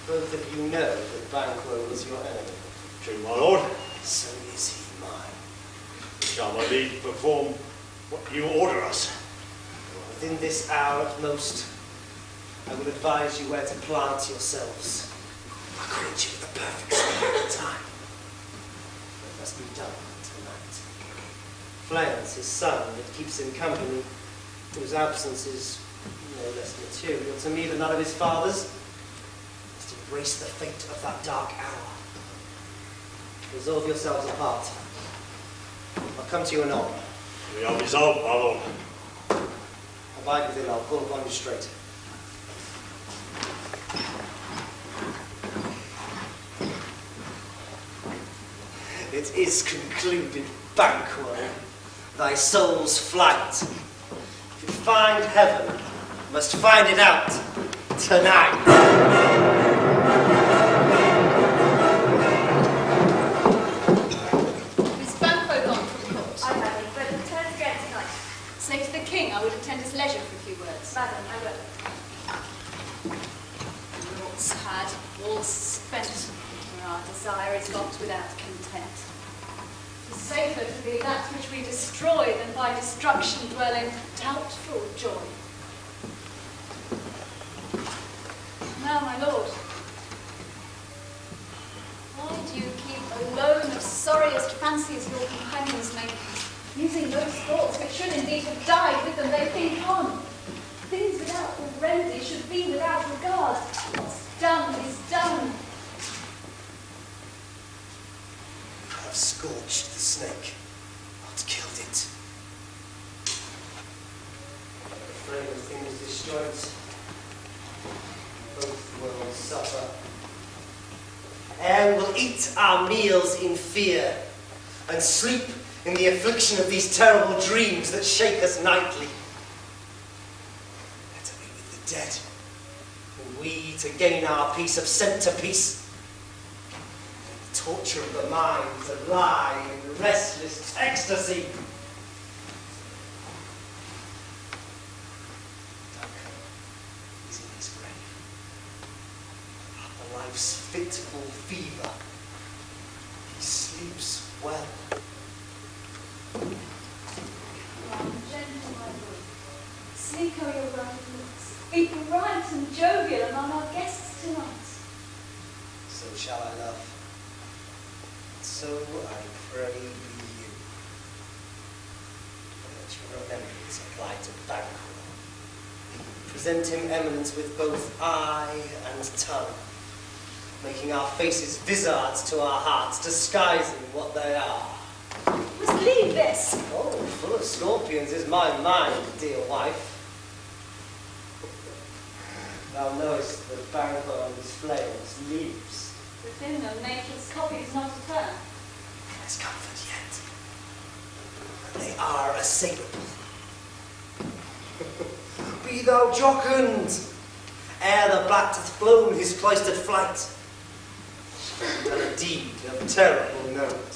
Both of you know that Banquo was your enemy. True, my lord. So is he mine. Shall my liege perform what you order us? Within this hour at most, I would advise you where to plant yourselves. Acquaint you with the perfect spirit of time. It must be done tonight. Flans, his son, that keeps him company, whose absence is no less material to me than that of his father's, must embrace the fate of that dark hour. Resolve yourselves apart. I'll come to you anon. We are resolved, my lord. Abide within, I'll call upon you straight. It is concluded, Banquo, thy soul's flight. If you find heaven, you must find it out tonight. I would attend his leisure for a few words. Madam, I will. Naughts had, walls spent, where our desire is got without content. It is safer to be that which we destroy than by destruction dwell in doubtful joy. Now, my lord, why do you keep alone of sorriest fancies your companions make? Using those thoughts which should indeed have died with them they think on. Things without remedy should be without regard. What's done is done. I've scorched the snake, not killed it. The frame of things destroyed. Both worlds suffer. And we'll eat our meals in fear. and sleep in the affliction of these terrible dreams that shake us nightly. Better be with the dead, and we to gain our peace of centre-piece. The torture of the mind to lie in restless ecstasy. Duncan is in his grave. After life's fitful fever, he sleeps well. Gentle, my boy. Sleek are your bright looks. Be bright and jovial among our guests tonight. So shall I love. So I pray be you. Let your remembrance apply to Banquo. Present him eminence with both eye and tongue, making our faces vizards to our hearts, disguising what they are. We must leave this. Oh, full of scorpions is my mind, dear wife. Thou knowest that Banquo on his flames lives. Within them, nature's copy is not a turn. There's comfort yet. They are assailable. Be thou jocund, ere the bat hath flown his cloistered flight, and a deed of terrible note.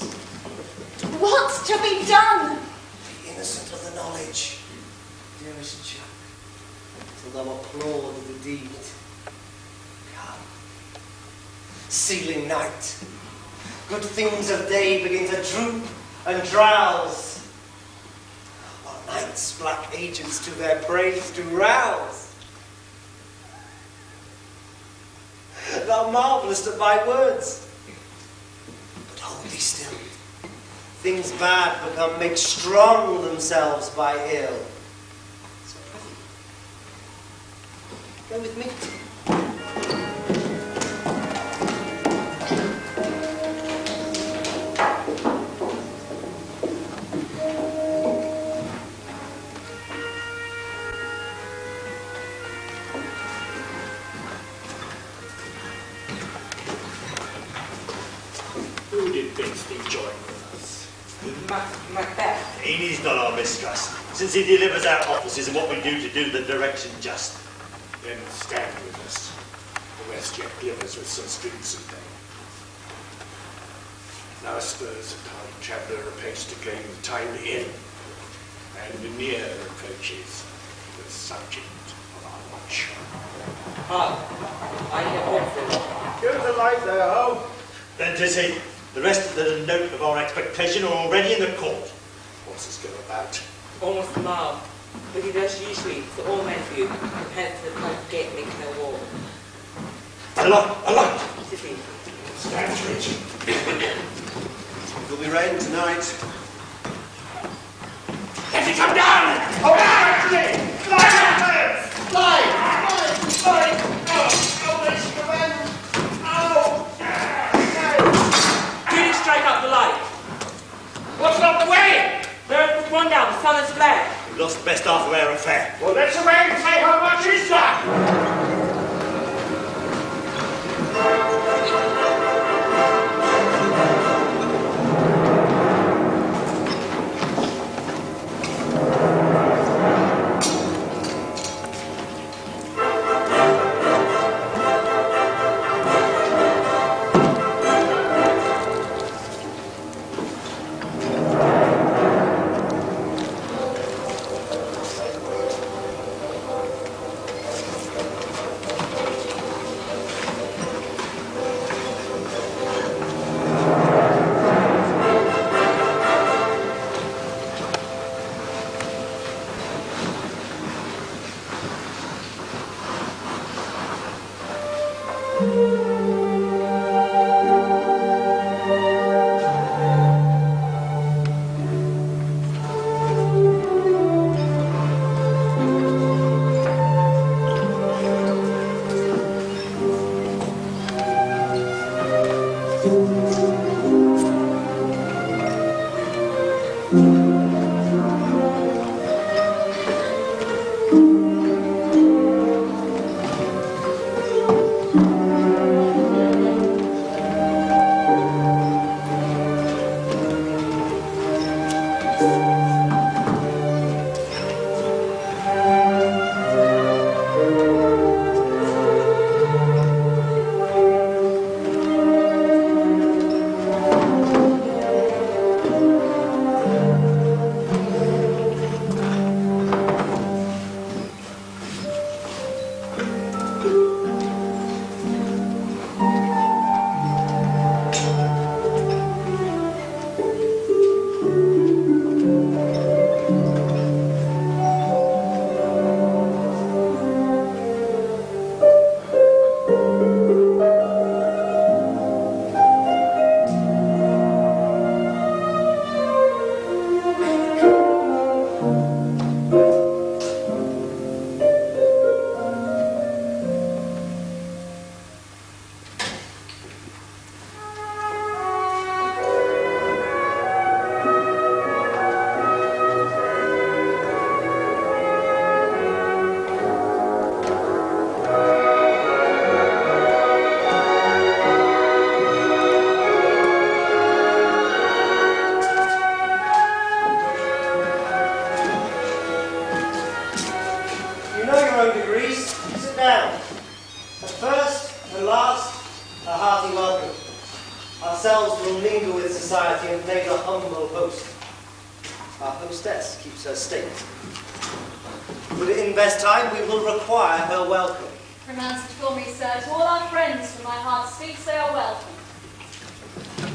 What's to be done? Be innocent of the knowledge, dearest Jack, till thou applaud the deed. Come, sealing night, good things of day begin to droop and drowse, while night's black agents to their praise do rouse. Thou marvellest at my words, but hold thee still. Things bad make strong themselves by ill. So prithee, go with me. Who did bids thee join with us? Macbeth. Amy's not our mistress, since he delivers our offices and what we do to do the direction just. Then stand with us. The rest yet glimmers with some streets of day. Now spurs a time traveller apace to gain the timely inn, and near approaches the subject of our watch. I hear Hopeful. Give us a light there, Ho. Then 'tis he. The rest of the note of our expectation are already in the court. What's this go about? Almost a mile, but he does usually for all men's view, compared to the type of gate making no war. A light! City. Stand to it. It will be rain tonight. Let it come down! Oh, down! Fly! Judy, strike up the light. What's not the way? There is one down, the sun has fled. We lost the best half of our affair. Well, let's away and say how much is done. Ourselves will mingle with society and play the humble host. Our hostess keeps her state. But in best time, we will require her welcome. Pronounce it for me, sir. To all our friends from my heart speaks, they are welcome.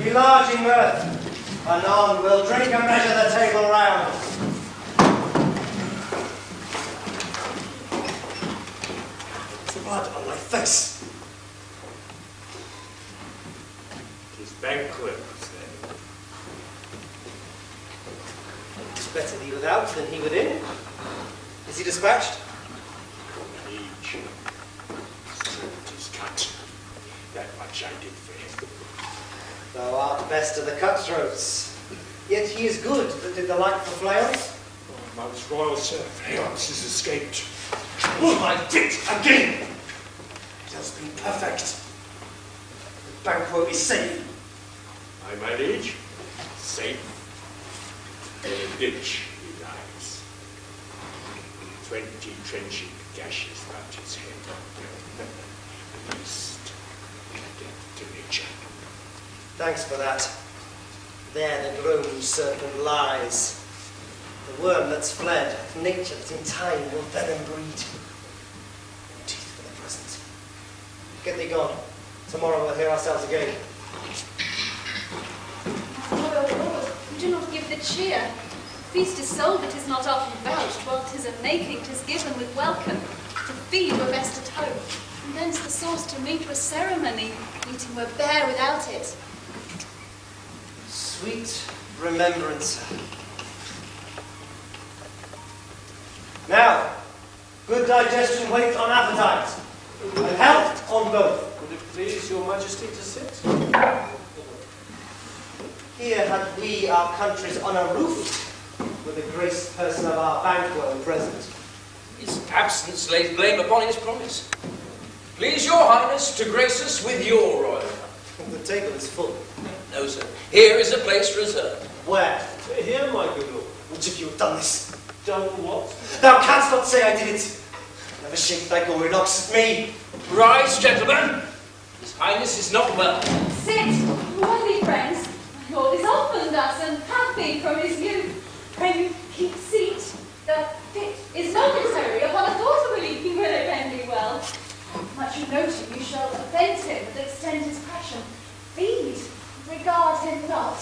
Be large in mirth. Anon we'll drink and measure the table round. Blood on my face. His banquet was then. It's better he without than he within. Is he dispatched? Each throat is cut. That much I did for him. Thou art best of the cutthroats. Yet he is good that did the like for flails. Oh, most royal sir, Fleance has escaped. Oh, my wit again! It has been perfect. The banquet is safe. My liege, safe. In a ditch he lies. 20 trenching gashes about his head. Least death to nature. Thanks for that. There the grown serpent lies. The worm that's fled, nature that in time will venom breed. Teeth for the present. Get thee gone. Tomorrow we'll hear ourselves again. Royal lord, you do not give the cheer. Feast is sold, it is not often vouched, while 'tis a making, 'tis given with welcome. To feed were best at home, and thence the sauce to meat was ceremony. Eating were bare without it. Sweet remembrance. Now, good digestion waits on appetite, and health on both. Would it please your majesty to sit? Here had we our country's honour roofed, with the graced person of our banquet present. His absence lays blame upon his promise. Please your highness to grace us with your royal cup. The table is full. No, sir. Here is a place reserved. Where? Here, my good lord. Which of you have done this? Done what? Thou canst not say I did it. Never shake thy gory locks at me. Rise, gentlemen. His highness is not well. Sit, worthy friends. My lord is often thus and hath been from his youth. Pray you keep seat. The fit is necessary. Upon a thought of relief he will again be well. Much you note him, you shall offend him and extend his passion. Feed, regard him not.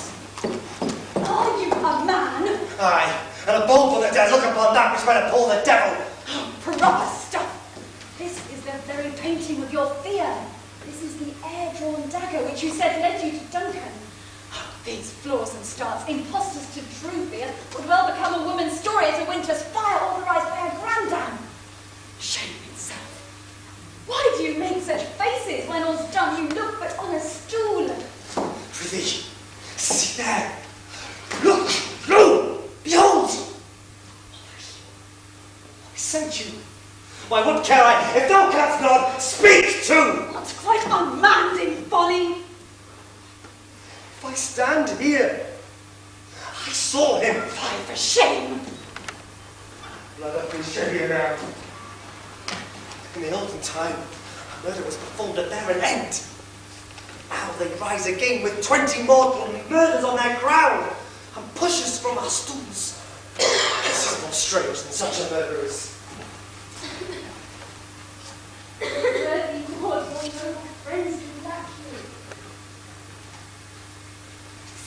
Are you a man? Aye, and a bold one that dare look upon that which might appall the devil. Proper stuff. This is the very painting of your fear. This is the air-drawn dagger which you said led you to Duncan. These flaws and starts, impostors to true fear, would well become a woman's story at a winter's fire authorized by a grandam. Shame itself. Why do you make such faces when all's done? You look but on a stool. Prithee, see there. Look, lo, behold. I sent you. Why, what care I, if thou canst not, speak too. What's quite unmanned in folly? If I stand here, I saw him. Fly for shame. Blood up in shed here now. In the olden time, murder was performed at there an end. Now they rise again with 20 mortal murders on their crown and push us from our stools. This is more strange than such a murder is. Worthy lord, your noble friends do lack you.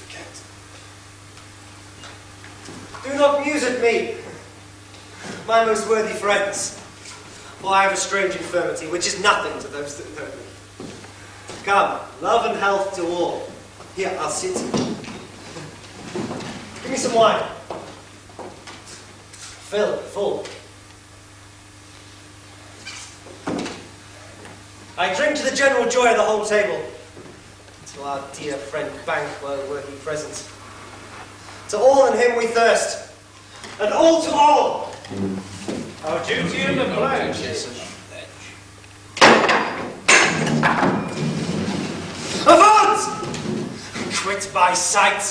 Forget. Do not muse at me, my most worthy friends, for I have a strange infirmity, which is nothing to those that know me. Come, love and health to all. Here, I'll sit. Give me some wine. Fill, full. I drink to the general joy of the whole table. To our dear friend Banquo, were he present. To all in him we thirst. And all to all. Our duty and the pledge. Avaunt! Quit by sight.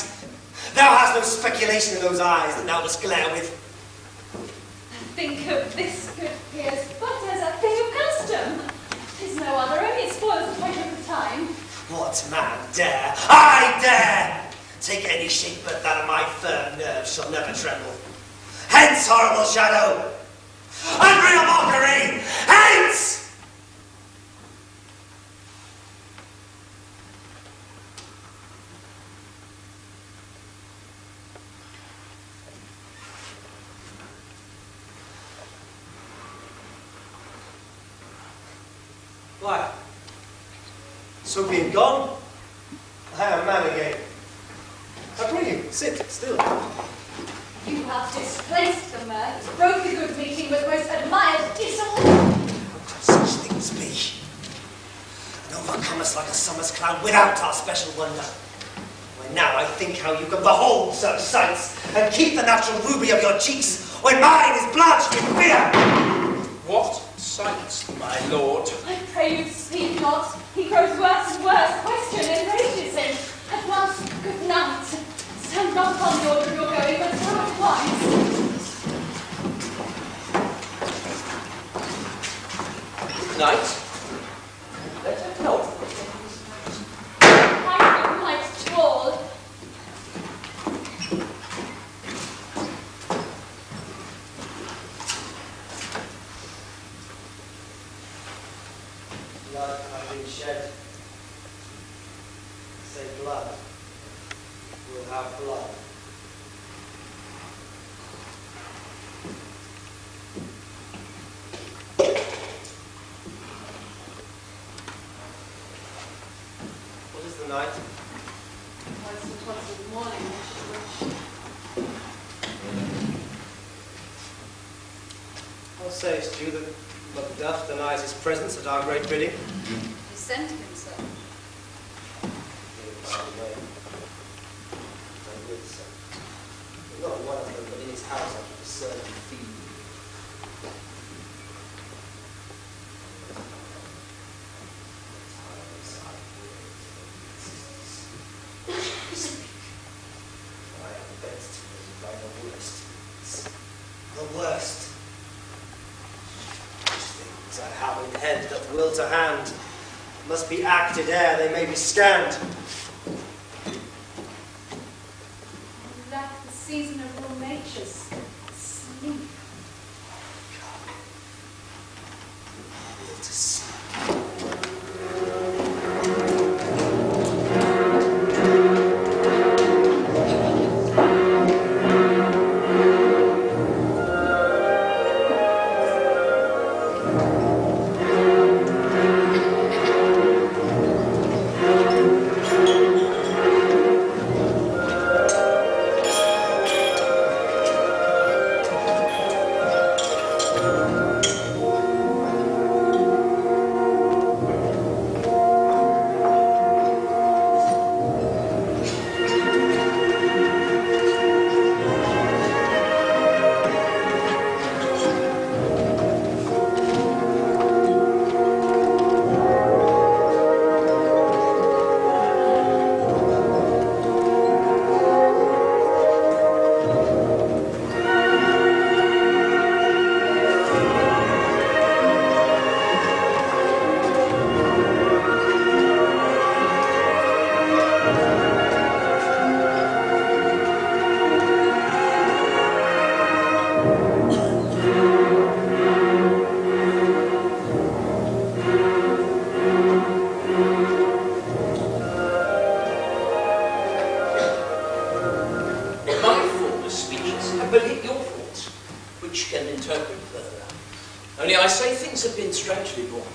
Thou hast no speculation in those eyes that thou dost glare with. Think of this, good peers, but as a thing of custom. 'Tis no other, only it spoils the pleasure of the time. What man dare? I dare! Take any shape but that of my firm nerves shall never tremble. Hence, horrible shadow! Unreal mockery! Hence! Why? So being gone, I am man again. I pray you, sit still. You have displaced the man, broke the good meeting with most admired disorder. How could such things be? And overcome us like a summer's cloud without our special wonder. When now I think how you can behold such sights and keep the natural ruby of your cheeks when mine is blanched with fear. What sights, my lord? I pray you speak not. He grows worse and worse. Question enrages him. At once, good night. Stand not upon the order of your going, but go at once. Good night. Let her know. Good night to all. Blood has been shed. Say blood. We'll have blood. What is the night? Once or twice in the morning, I should wish. How sayest you that Macbeth denies his presence at our great bidding? You sent him, sir. Not one of them, but in his house I keep a certain feed. I am bent to live by the worst. The worst. Things I have in head that will to hand must be acted ere they may be scanned. Lack the season of your natures. Sleep. Will to see. Only I say things have been strangely born.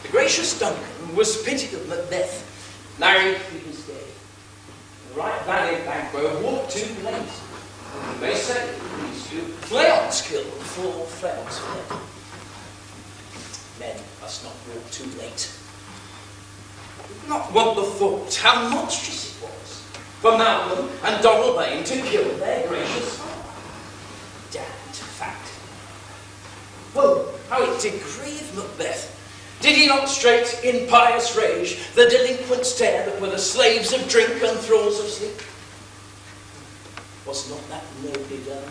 The gracious Duncan was pitied of Macbeth, married to his day. The right valiant Banquo walked too late. You may say, please you, Fleance killed, for Fleance fled. Men must not walk too late. Not want the thought how monstrous it was for Malcolm and Donalbain to kill their gracious father. Damned fact. Well, how it did grieve Macbeth. Did he not straight, in pious rage, the delinquents tear that were the slaves of drink and thralls of sleep? Was not that nobly done?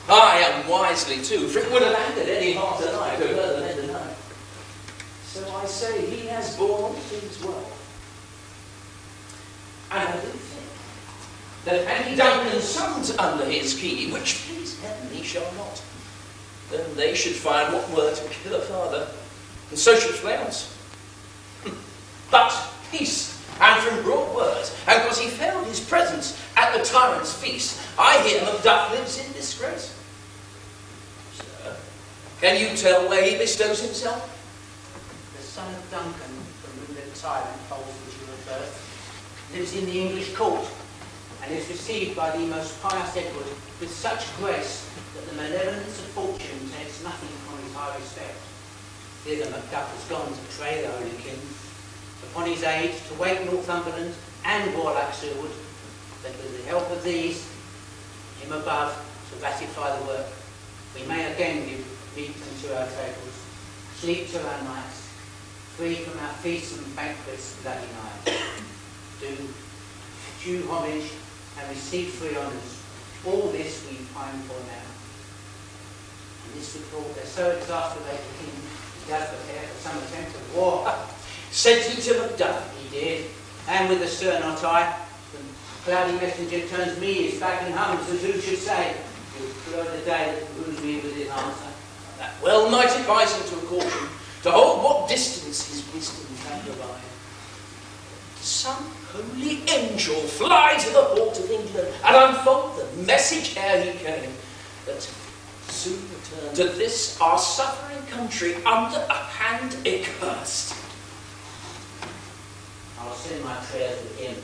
Aye, and wisely too, for it would have landed any heart alive to her than denied. So I say he has borne all things well. And I do think that had he Duncan's sons under his key, which please heaven he shall not, then they should find what were to kill a father, and so should Fleance. But peace, and from broad words, and because he failed his presence at the tyrant's feast, I hear Macduff lives in disgrace. Sir, can you tell where he bestows himself? The son of Duncan, from whom the tyrant holds the due of birth, lives in the English court, and is received by the most pious Edward with such grace that the malevolence of fortune takes nothing from his high respect. Thither Macduff has gone to pray the Holy King, upon his aid to wake Northumberland and warlike Sherwood, that with the help of these, him above, to ratify the work, we may again give meat unto our tables, sleep to our nights, free from our feasts and banquets bloody night. Do due homage and receive free honours. All this we pine for now. In this report they so exasperate the king, he does prepare for some attempt of war. Sent he to Macduff? He did, and with a stern not I, the cloudy messenger turns me his back and hums, as who should say, you'll throw the day that wounds me with his answer. That well might advise him to a caution, to hold what distance his wisdom can provide. Some holy angel fly to the port of England and unfold the message ere he came, that soon return to this our suffering country under a hand accursed. I'll send my prayers with him.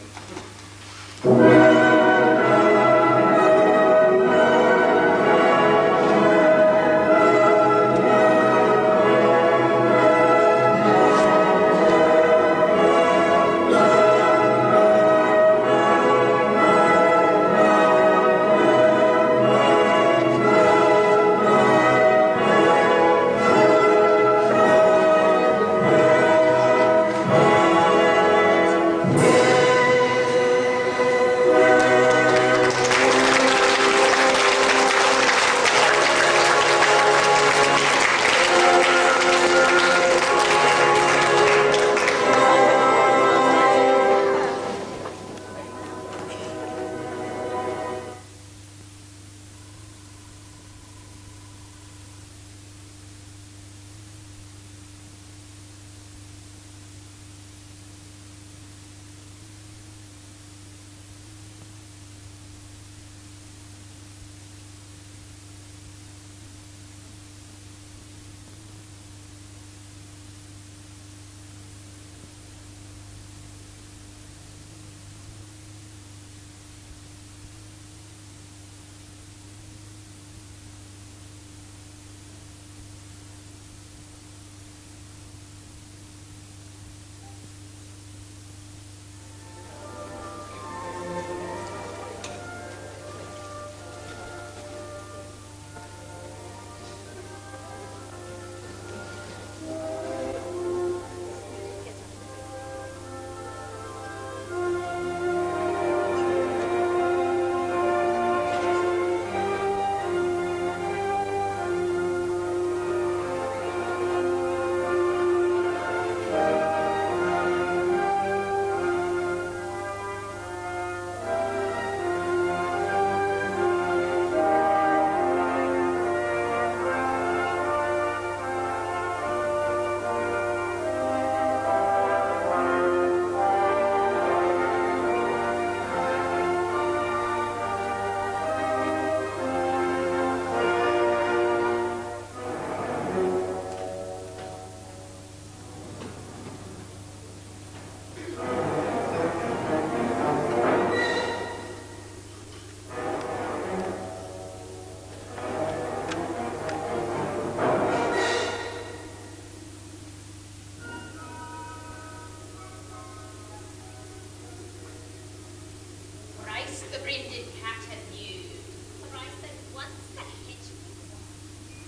The brinded cat had mewed, for I said once the hedge was won.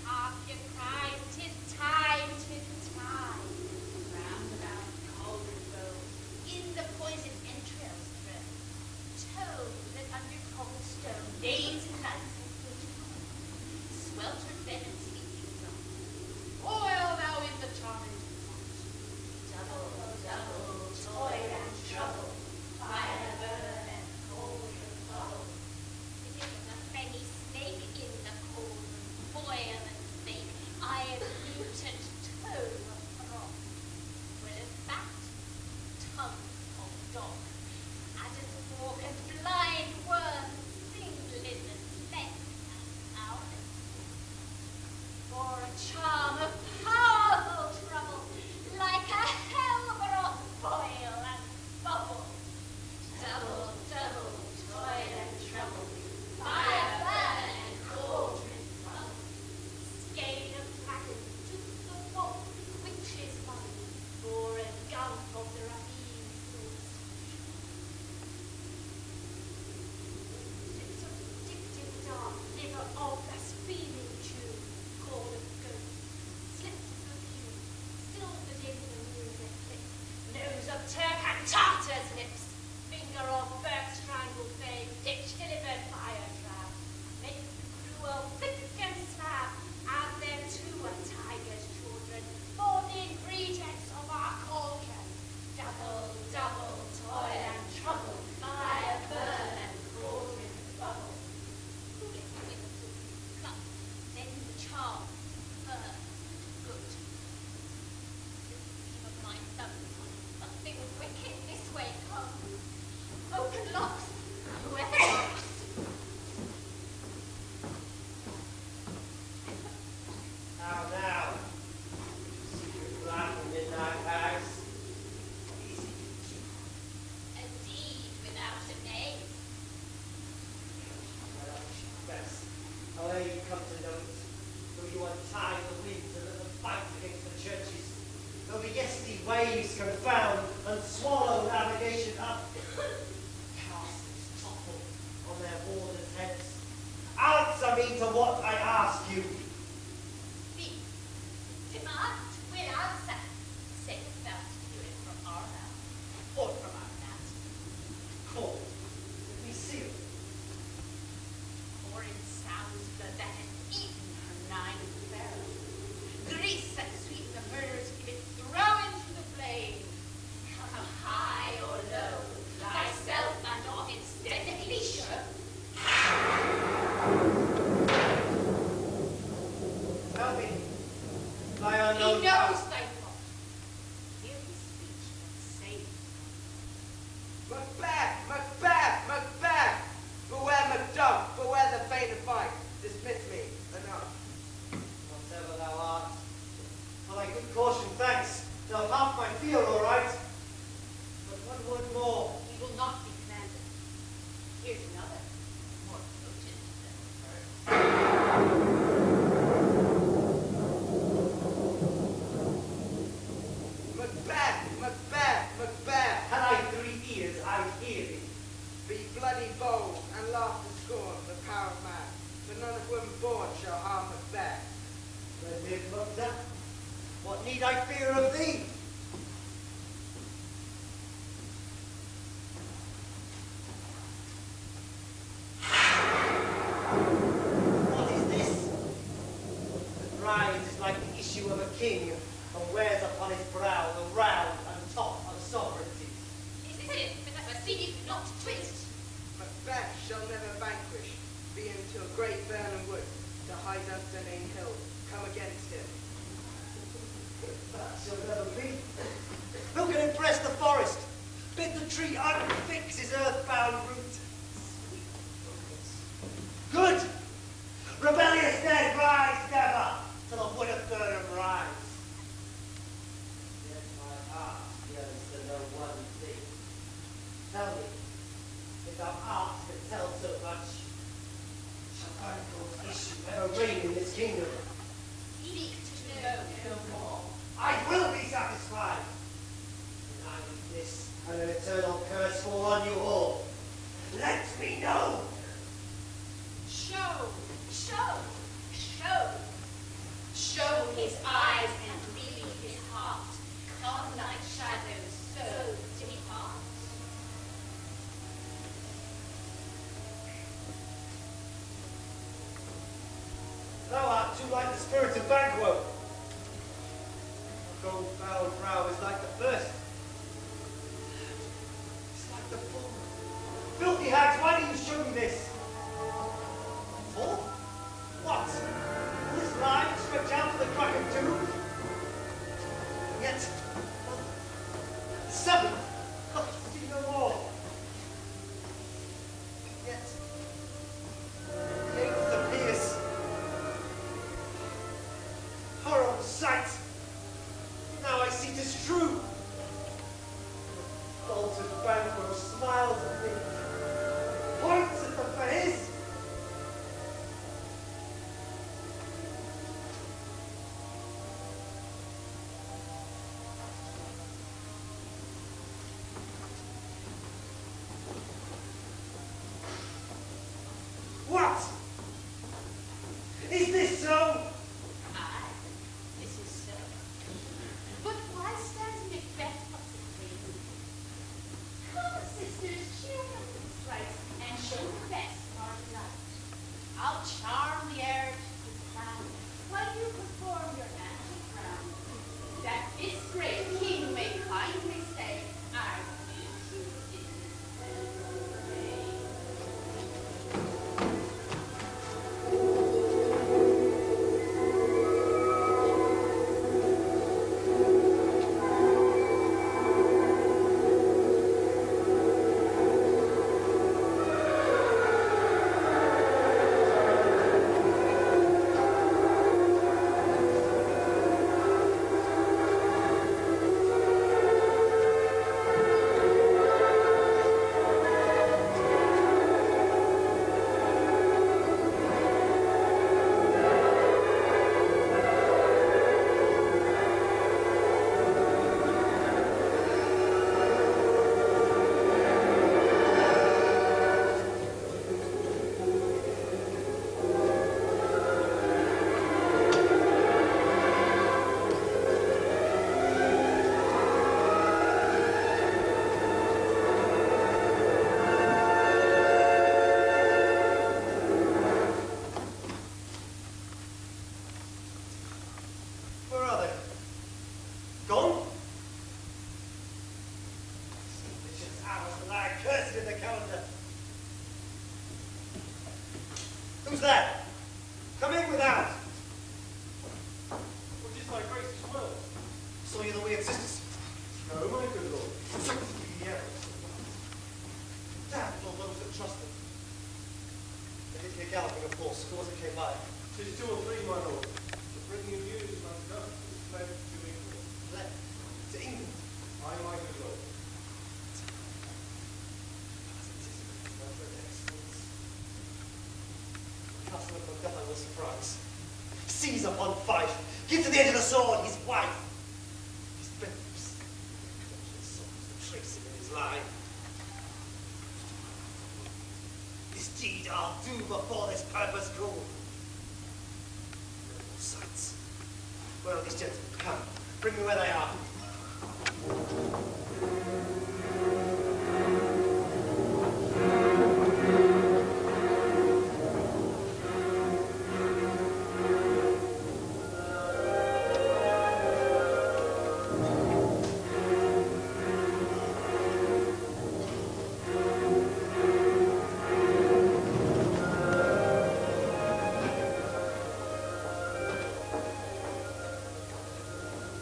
Hark your cries, 'tis time, 'tis time. Round about the cauldron roll, in the poisoned entrails thrown. Toad that under cold stone days and nights has stood upon. Sweltered venom speaking from. Boil thou in the torrent pot, dog, adder's fork and blind worm, sing lizard's leg and owlet. For a charm of powerful trouble, like a hell-brought boil and bubble. Double, double, toil and trouble, fire burn and cauldron bubble. Skein of dragon, tooth of wolf, witch's mother, for a gulp of the ravine source. Slips of addictive dark, liver of blaspheming Jew, called a ghost. Slips of you, silvered in the moonlit lips, nose of Turk and Tartar's lips, finger of birth strangled babe, ditch delivered fire trap, make cruel, thick and slab, add them to a tiger's children, for the ingredients of our culture. Double, double, toil and trouble, fire burn and cauldron bubble. Who gets the wings of cut, then the charm, burn, good. Dream of my son, something wicked this way comes. Open locks, whoever knocks. Now. Secret plan from Midnight House. Easy to keep. A deed without a name. Well, Bess, however you come to know it, though you untie the winds and let them fight against the churches, though the yeasty waves confound and swallow navigation up, castles topple on their warders' heads. Answer me to what I ask you. Speak. Demand will answer. Say without do it from our mouth or from our mat. Call. Let me see it. Foreign sounds blood that has eaten her 9 barrels. Grease and sweeten the murders give it throw into the flame. Come high or low, thyself and of its deadly sure. Tell me, my He unknown knows thy thought. Hear his speech and say it. Macbeth! Macbeth! Macbeth! Beware Macduff! Beware the fate of fight! Dismiss me. Enough. Whatever thou art, for thy good caution, thanks. Thou half my fear, all right. But one word more. He will not be commanded. Here's another, more potent than the first. Macbeth! Macbeth! Macbeth! Had I 3 ears, I'd hear thee. Be bloody bold and laugh to scorn the power of man, for none of women born shall harm Macbeth. Let me look that. What need I fear of thee? What is this? The bride is like the issue of a king, and wears upon his brow the round and top of sovereignty. Is it with a perceived not twist? Macbeth shall never vanquish, be him to a great Birnham wood, to high Dunsinane hill, come against him. That shall never be. Who can impress the forest? Bid the tree unfix his earthbound root. Sweet focus. Good! Rebellious dead rise never, till the wood of Burnham rise. Yet my heart yearns to know one thing. Tell me, if thou art to tell so much, shall uncle's issue ever reign in this kingdom? Seek to know no more. I will be satisfied. And I leave this and an eternal curse fall on you all. Let me know. Show, show, show. Show his eyes and read his heart. Come like shadows, so depart. Thou art too like the spirit of Banquo. The gold foul brow is like the first. It's like the former. Filthy hags, why do you show me this? Fourth? What? Will this line stretch out to the crack of doom? Yet, seventh? Oh, see no more. smiles at me, points at the face. What? Is this so? Aye, this is so. But why stands Macbeth possibly? Come, sisters, cheer up with stripes and show the best our delight. I'll charm the air to the cloud while you perform your magic round. That this great king may kindly say, I will you in his way. Where are they? Gone? Vicious hours that lie cursed in the calendar. Who's that? Come in without. What is thy grace's will? Saw you the way of sisters. No, my good lord. Yes. Damn all those that trust them. They did hear galloping, of course. Who was it came by? 'Tis 2 or 3, my lord. The bringing of news my justice is fled to England. Fled to England. Aye, my good lord. Castle of Macbeth I will surprise. Seize upon Fife. Give to the edge of the sword his wife. His lips. The tracing in his line. This deed I'll do before this purpose go. Noble sights. Where are these gentlemen? Come, bring me where they are.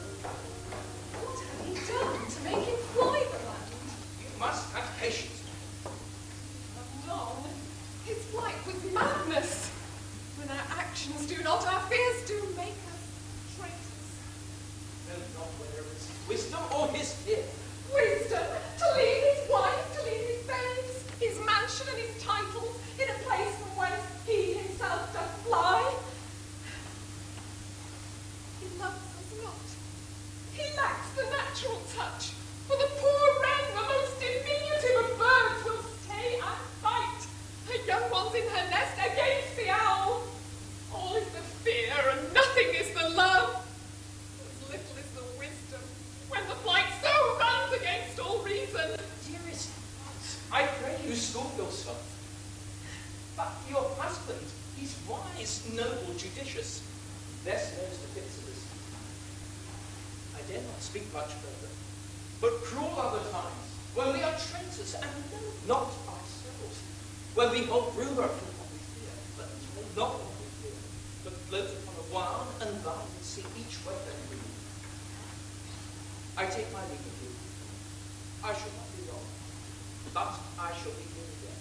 What have you done to make him fly the land? You must have patience. Long. His flight was madness. When our actions do not, our fears do make us traitors. Know not whether it was his wisdom or his fear. Wisdom to leave his wife, to leave his babes, his mansion and his titles in a place from whence he himself doth fly. He loves us not. He lacks the natural touch. For the poor wren, the most diminutive of birds, will stay and fight. Her young ones in her nest against the owl. All is the fear and nothing is the love. As little is the wisdom when the flight so runs against all reason. Dearest, I pray you school yourself. But your husband, he's wise, noble, judicious. Best knows the fits of this. I dare not speak much further. But cruel are the times when we are traitors and know not ourselves. When we hold rumour from what we fear, but know not what we fear, but float upon a wild and violent sea each way they move. I take my leave of you. I shall not be long, but I shall be here again.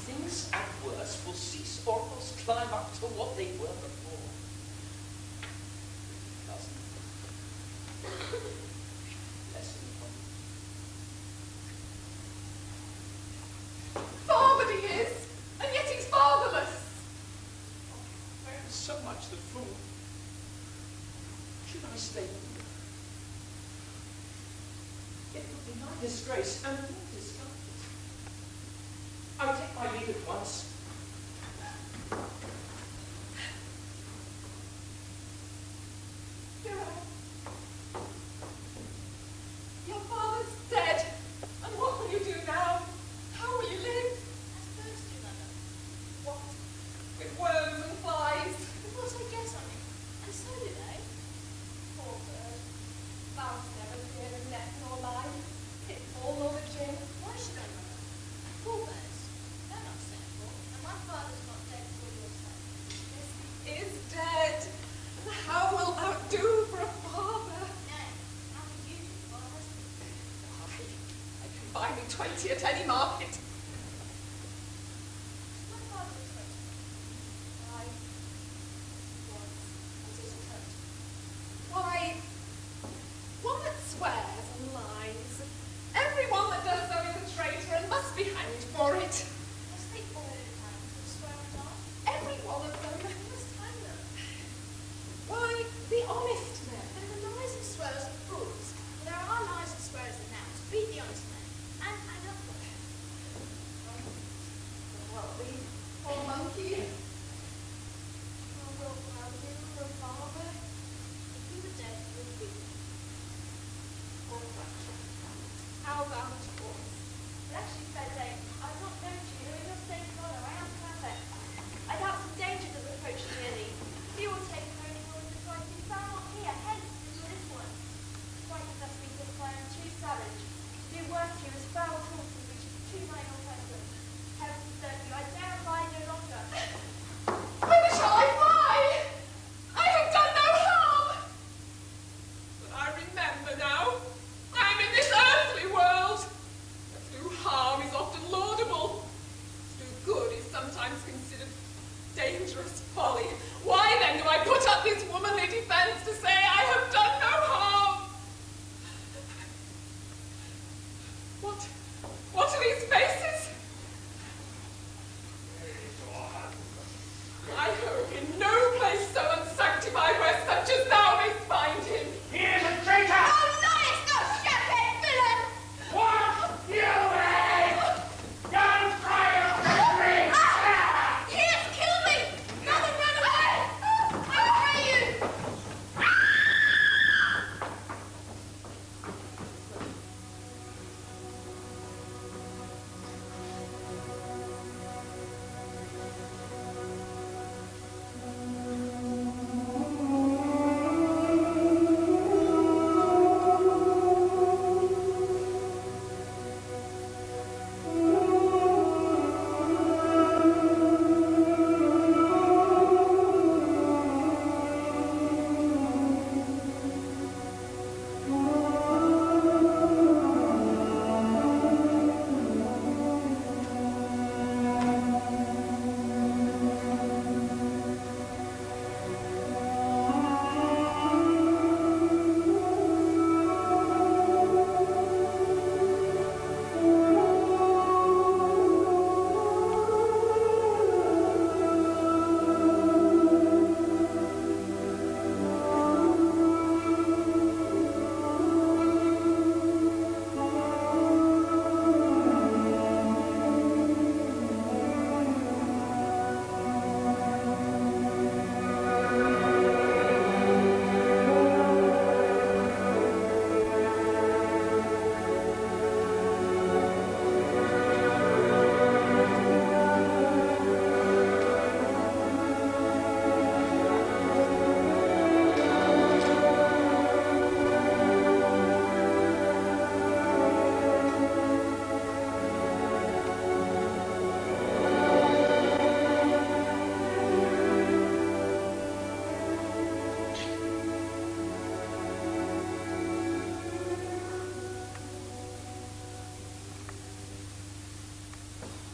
Things at worst will cease or else climb up to what they were before. Cousin, lesson from mistake. It would be my disgrace and your discomfort. I take my leave at once. Your father's dead. And what will you do now? How will you live? As birds do, mother. What? With worms and flies? With what I get on it. And so do they. Poor bird. Mouse never fear of net nor line. Pitfall nor the gin. Why should I, mother? Poor birds. They're not sent for. And my father's not dead for your sake. Yes, he is dead. And how wilt thou do for a father? Nay, how would you do for a husband? I can buy me 20 at any market. My father was rich. Why? What is it hurt? Why? One that swears and lies. Everyone that does so is a traitor and must be hanged for it. Must they all hang to swear and lie? Every one of them. Must hang them. Why, the honest men. There are lies and swearers and fools. But there are lies and swearers and nouns. Beat the honest men. And others. Well, the poor monkey. How wilt thou do for a father? If he were dead, he would be. Poor Fracture. How thou talks. But actually, fair dame, I've not known you, though in your state of honour I am perfect. I doubt some danger does approach nearly. Few will take no more in the Christ who found not here, hence is your this one. Quite as thus means that I am too savage. Do worse to you as foul torture which is too mine or person. Heaven preserve you, I dare abide no longer. Whither shall I fly? I have done no harm. But I remember now. I am in this earthly world. To do harm is often laudable. To do good is sometimes considered dangerous folly. Why then do I put up this womanly defence to say I have done no harm? What are these faces? I hope in no place so unsanctified where such as thou mayst find him. He is a traitor! Oh, liest, thou shepherd villain! What? You ray! Young cry of victory! Ah! He has killed me! Mother, run away! I pray you!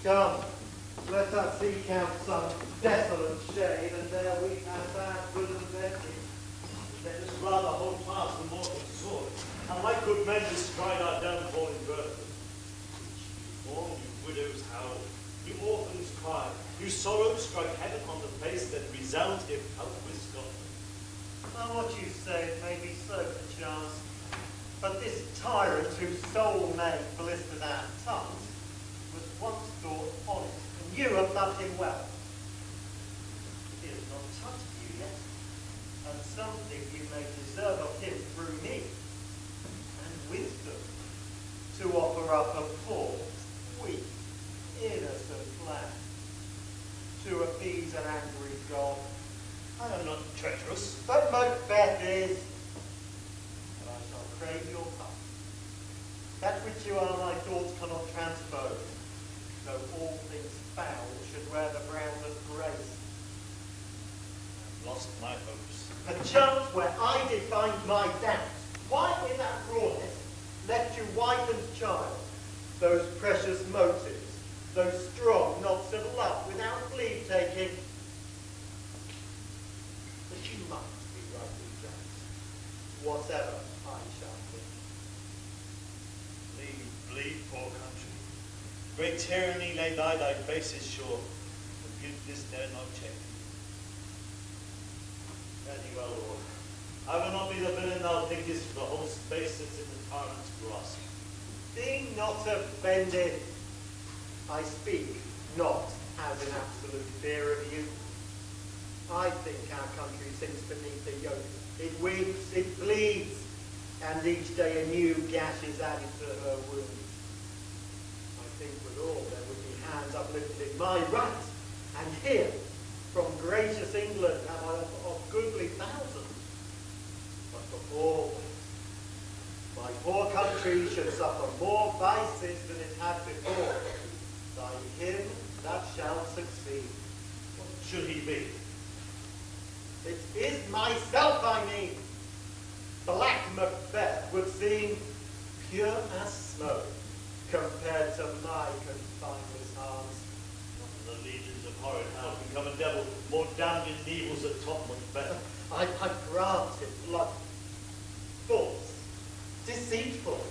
Come, let us seek out some desolate shade, and there we have our bosom empty. Let us rather hold fast the mortal sword, and like good men bestride our downfall in birth. You mourn, you widows howl, you orphans cry, you sorrow strike heaven on the face that resounds if help with Scotland. Now what you say may be so, perchance, but this tyrant whose soul made ballisted our tongues was once thought honest, and you have loved him well. He has not touched you yet, and something you may deserve of him through me, and wisdom to offer up a poor, weak, innocent lamb to appease an angry god. I am not treacherous. But Macbeth is. But I shall crave your heart. That which you are my thoughts cannot transpose, though all things foul should wear the brand of grace. I've lost my hopes. Perchance where I defined my doubts, why in that rawness left you wife and child, those precious motives, those strong knots of love without leave taking? But you must be rightly judged, whatever I shall think. Bleed, poor country. Great tyranny lay thy bases sure, but guilt this dare not check. Fare thee well, Lord. I will not be the villain thou thinkest, for the whole space sits in the tyrant's grasp. Be not offended. I speak not as in absolute fear of you. I think our country sinks beneath the yoke. It weeps, it bleeds, and each day a new gash is added to her wounds. I think with all there would be hands uplifted in my right, and here, from gracious England, have I of goodly thousands. But for all this, my poor country should suffer more vices than it had before. By him that shall succeed. What should he be? It is myself I mean. Black Macbeth would seem pure as smoke compared to my confineless arms. Not in the legions of horrid hell can come a devil more damned in evils than top Macbeth. I grant it blood, false, deceitful,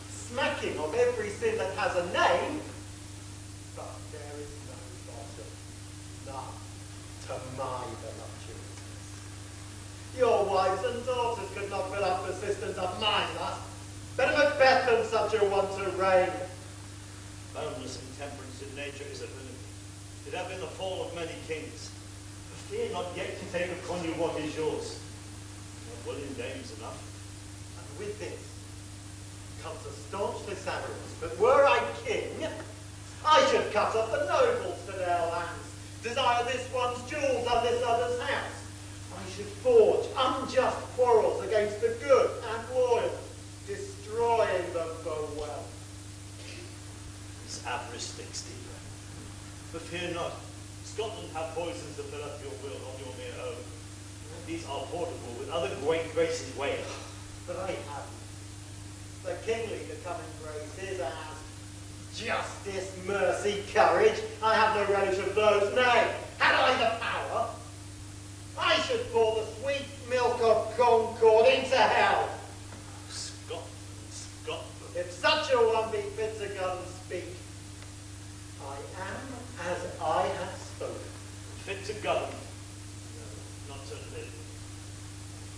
smacking of every sin that has a name, but there is no bottom, none, to my voluptuousness. Your wives and daughters could not fill up the cisterns of my lust. Better Macbeth than such a one to reign. Boundless intemperance in nature is a villain. It hath been the fall of many kings. Fear not yet to take upon you what is yours. You have willing dames enough. And with this comes a staunchless avarice. But were I king, I should cut off the nobles to their lands, desire this one's jewels and this other's house. I should forge unjust quarrels against the good and loyal, destroying them for wealth. This avarice sticks deeper. But fear not. Scotland have poisons to fill up your will on your mere own. These are portable with other great graces Wales. But I haven't. The kingly to come in grace is ours. Justice, mercy, courage. I have no relish of those. Nay, had I the power, I should pour the sweet milk of concord into hell. Scotland. If such a one be fit to go and speak, I am as I have spoken. Fit to govern. No, not to live.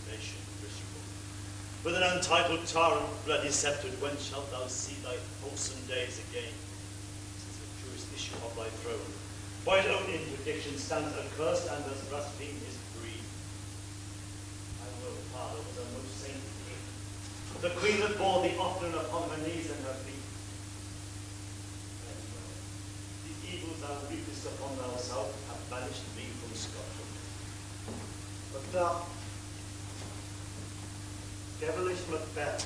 Nation miserable. With an untitled tyrant, bloody sceptred, when shalt thou see thy wholesome days again? Since the truest issue of thy throne, by his own interdiction, stands accursed and does blaspheme his breed. My royal father was a most saintly king, the queen that bore thee often upon her knees and her feet. The evils thou reapest upon thyself have banished me from Scotland. But thou, devilish Macbeth,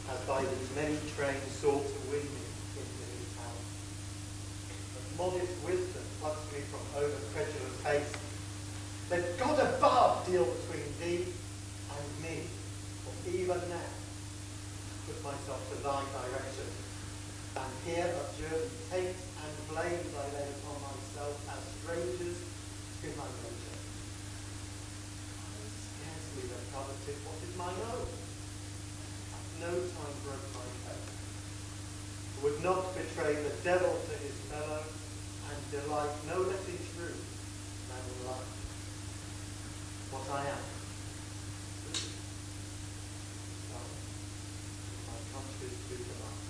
has by these many trains sought to win me into his power. But modest wisdom plucks me from over-credulous haste. Let God above deal between thee and me, for even now put myself to thy direction, and here abjure the taints and blames I lay upon myself as strangers to my nature. I scarcely have coveted what is mine own. At no time broke my faith. Would not betray the devil to his fellow, and delight no less in truth than in life. What I am, his two commands.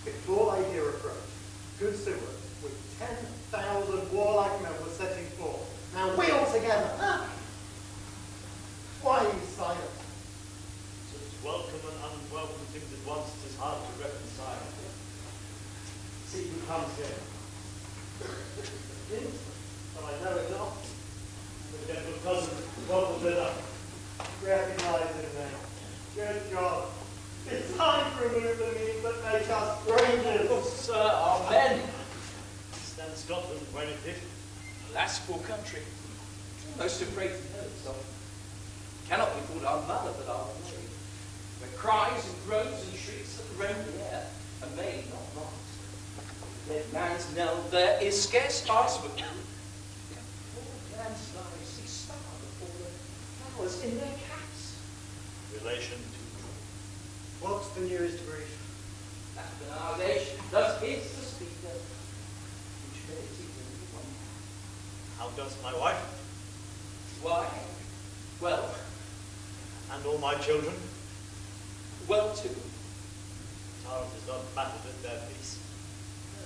Before they hear approach, good Seward, with 10,000 warlike men, was setting forth. Now we all together. Huh? Why are you silent? Such welcome and unwelcome things at once, 'tis hard to reconcile. See who comes here. But I know it not. The gentle cousin, welcome thither. Recognize him now. Good God. It's time to remove the means that make us strangers. Oh, sir, amen. Stand Scotland when it did. Alas, poor country. Most afraid to know itself. Cannot be called our mother, but our Mary. Where cries and groans and shrieks that rend the air, and may not rise. Dead man's knell there is scarce ice but poor man's lives see star before the flowers in their caps. Relation to What's the nearest brief? That Bernardation thus is the speaker, which merits even one. how does my wife Why? Well, and all my children? well too. Tyrant is not mattered at their peace.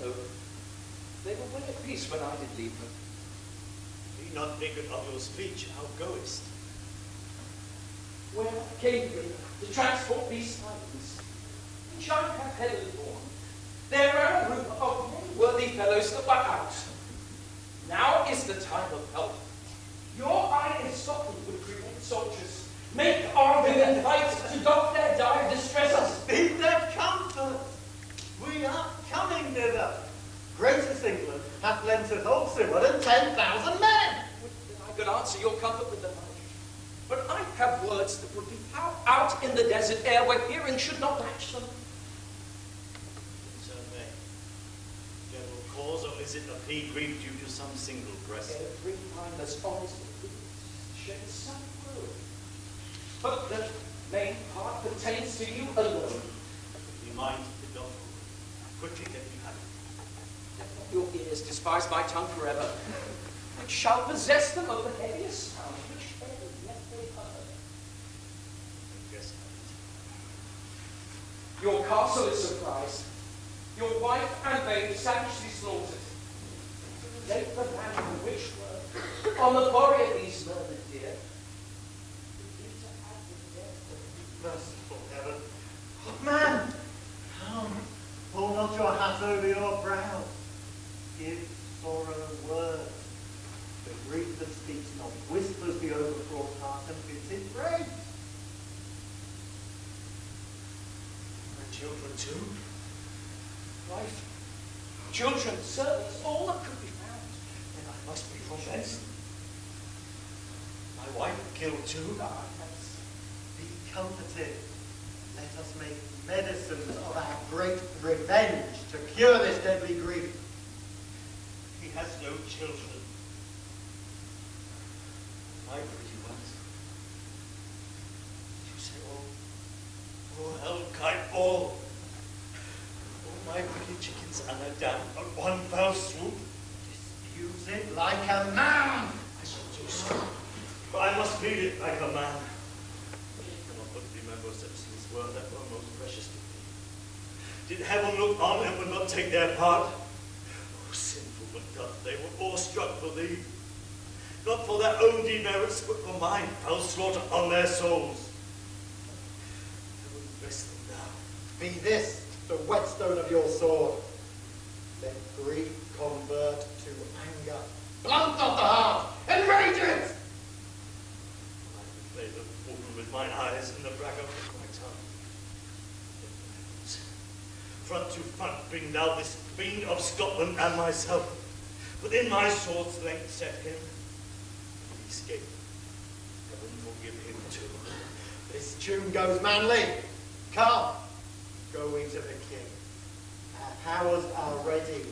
No, they were well at peace when I did leave them. Be not vacant of your speech, how goest? Where came we to transport these tidings, which I have heavily borne? There ran a rumour of many worthy fellows that were out. Now is the time of help. Your eye in Scotland would prevent soldiers, make army and fight to doff their dire distresses. Speak their comfort. We are coming thither. Greatest England hath lent us all Seward and 10,000 men. Would that I could answer your comfort with the like. But I have words that would be out in the desert air where hearing should not match them. Concern me. General cause, or is it a plea grieved due to some single breast? Every mindless honest sheds some word. But the main part pertains to you alone. Be mine to the doctor. Quickly let me have it. Let not your ears despise my tongue forever, which shall possess them of the heaviest sound which ever yet they heard. Yes, have Your castle is surprised, your wife and babe savagely slaughtered. Late the land of the witch were on the quarry of these murdered deer. Merciful heaven. Oh, man, come, pull not your hat over your brow. Give sorrow words. The grief that speaks not whispers the overfraught heart and bids it break. My children too? Wife, children, servants, all that could be found. Then I must be revenged. My wife killed too? Be comforted. Let us make medicine of our great revenge to cure this deadly grief. He has no children. My pretty ones. Did you say all? Oh, hell-kite, all. All my pretty chickens and their down on one foul swoop. Use it like a man. I shall do so. But I must lead it like a man. I cannot but remember such things were that were most precious to me. Did heaven look on and would not take their part? Oh, sinful MacDuff, they were awestruck for thee. Not for their own demerits, but for mine, foul slaughter on their souls. Heaven bless them now. Be this the whetstone of your sword. Let grief convert to anger. Blunt not the heart, enrage it! I can play the woman with mine eyes and the braggart with my tongue. Front to front bring thou this fiend of Scotland and myself. Within my sword's length set him. He escaped. Heaven forgive him too. This tune goes manly. Come, go we to the king. Our powers are ready.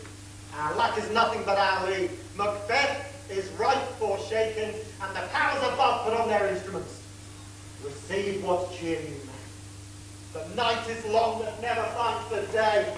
Our lack is nothing but our lead. Macbeth is ripe for shaking, and the powers above put on their instruments. Receive what cheer you may. The night is long that never finds the day.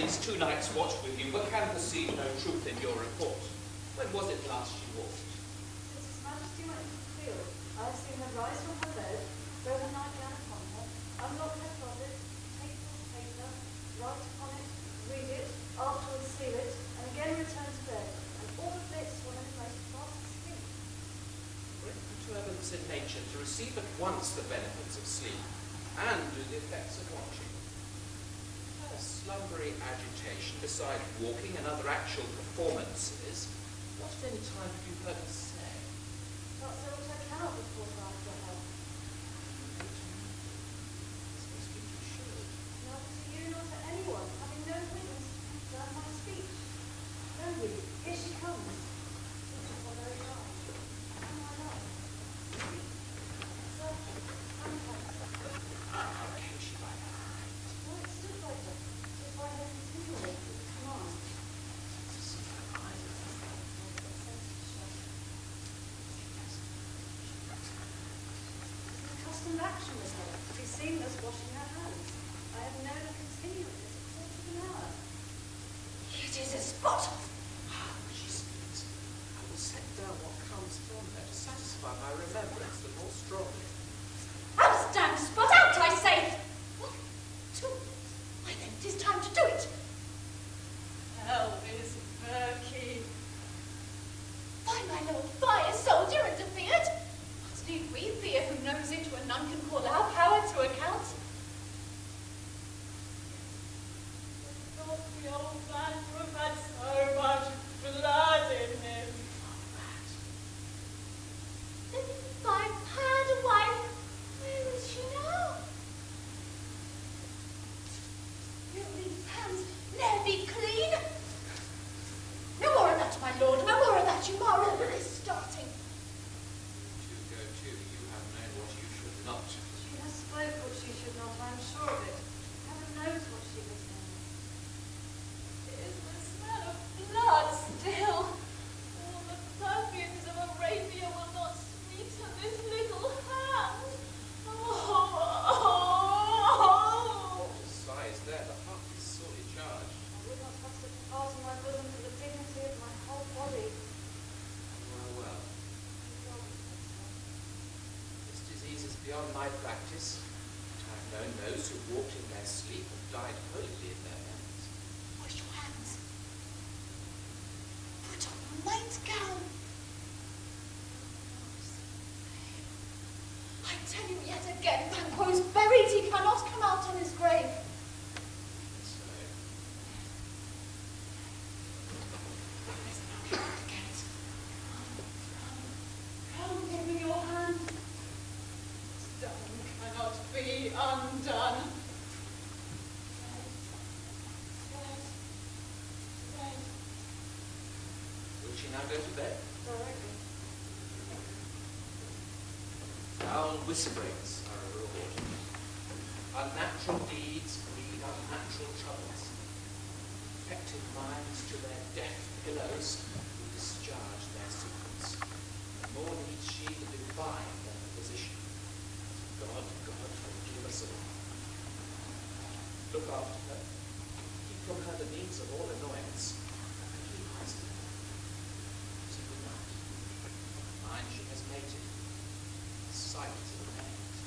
these 2 nights watched with you, but can perceive no truth in your report. When was it last you walked? Since His Majesty went into the field, I have seen her rise from her bed, throw the nightgown upon her, unlock her closet, take forth paper, write upon it, read it, afterwards seal it, and again return to bed, and all of this while in most fast asleep. Great perturbance in nature to receive at once the benefits of sleep and do the effects of watching. Her slumbery agitation, besides walking and other actual performances, what at any time have you heard her say? Not so which I cannot report after her. Neither to you nor to anyone, having no witness to confirm my speech. Know ye, here she comes. Sits upon very high. And my love. Speak. Search it. Handcuffs. Came she by night? No, it stood by her. Stood by her continually with his command. To see her eyes of her. Accustomed action was there, to be seen as washing her hands. I have known her continually as a quarter of an hour. It is a spot. Ah, she speaks. I will set down what comes from her to satisfy my remembrance the more strongly. Out, damn spot out, I say. What? 2? Why then it is time to do it. Hell is murky. Fie, my lord, fie, a soldier interfered. What need we fear who knows it when none can call our power to account? Thought the old man to have had so much blood in him. Then if I've had a wife, where is she now? Will these hands ne'er be clean? No more of that, my lord, no more of that. You are is starting. Go to, you have known what you should not. She has spoke what she should not, I am sure of it. Heaven knows what she has done. Is the smell of blood still? All the perfumes of Arabia will not sweeten this little hand. Oh! The sighs there, the heart is sorely charged. I would not have such a heart in my bosom for the dignity of my whole body. Well. This disease is beyond my practice. I have known those who walked in their sleep and died hurriedly in their hands. Wash your hands. Put on your nightgown. I tell you yet again, Banquo is buried. He cannot come out on his grave. Come, give me your hand. Done cannot be undone. Will she now go to bed? Directly. Foul whisperings are a reward. Unnatural deeds breed unnatural troubles. Affected minds to their death pillows will discharge their secrets. The more needs she the divine than the physician. God, forgive us all. Look after her. Keep from her the means of all annoyance. And keep her. So good night. Mind she has mated. Sight is in her hands.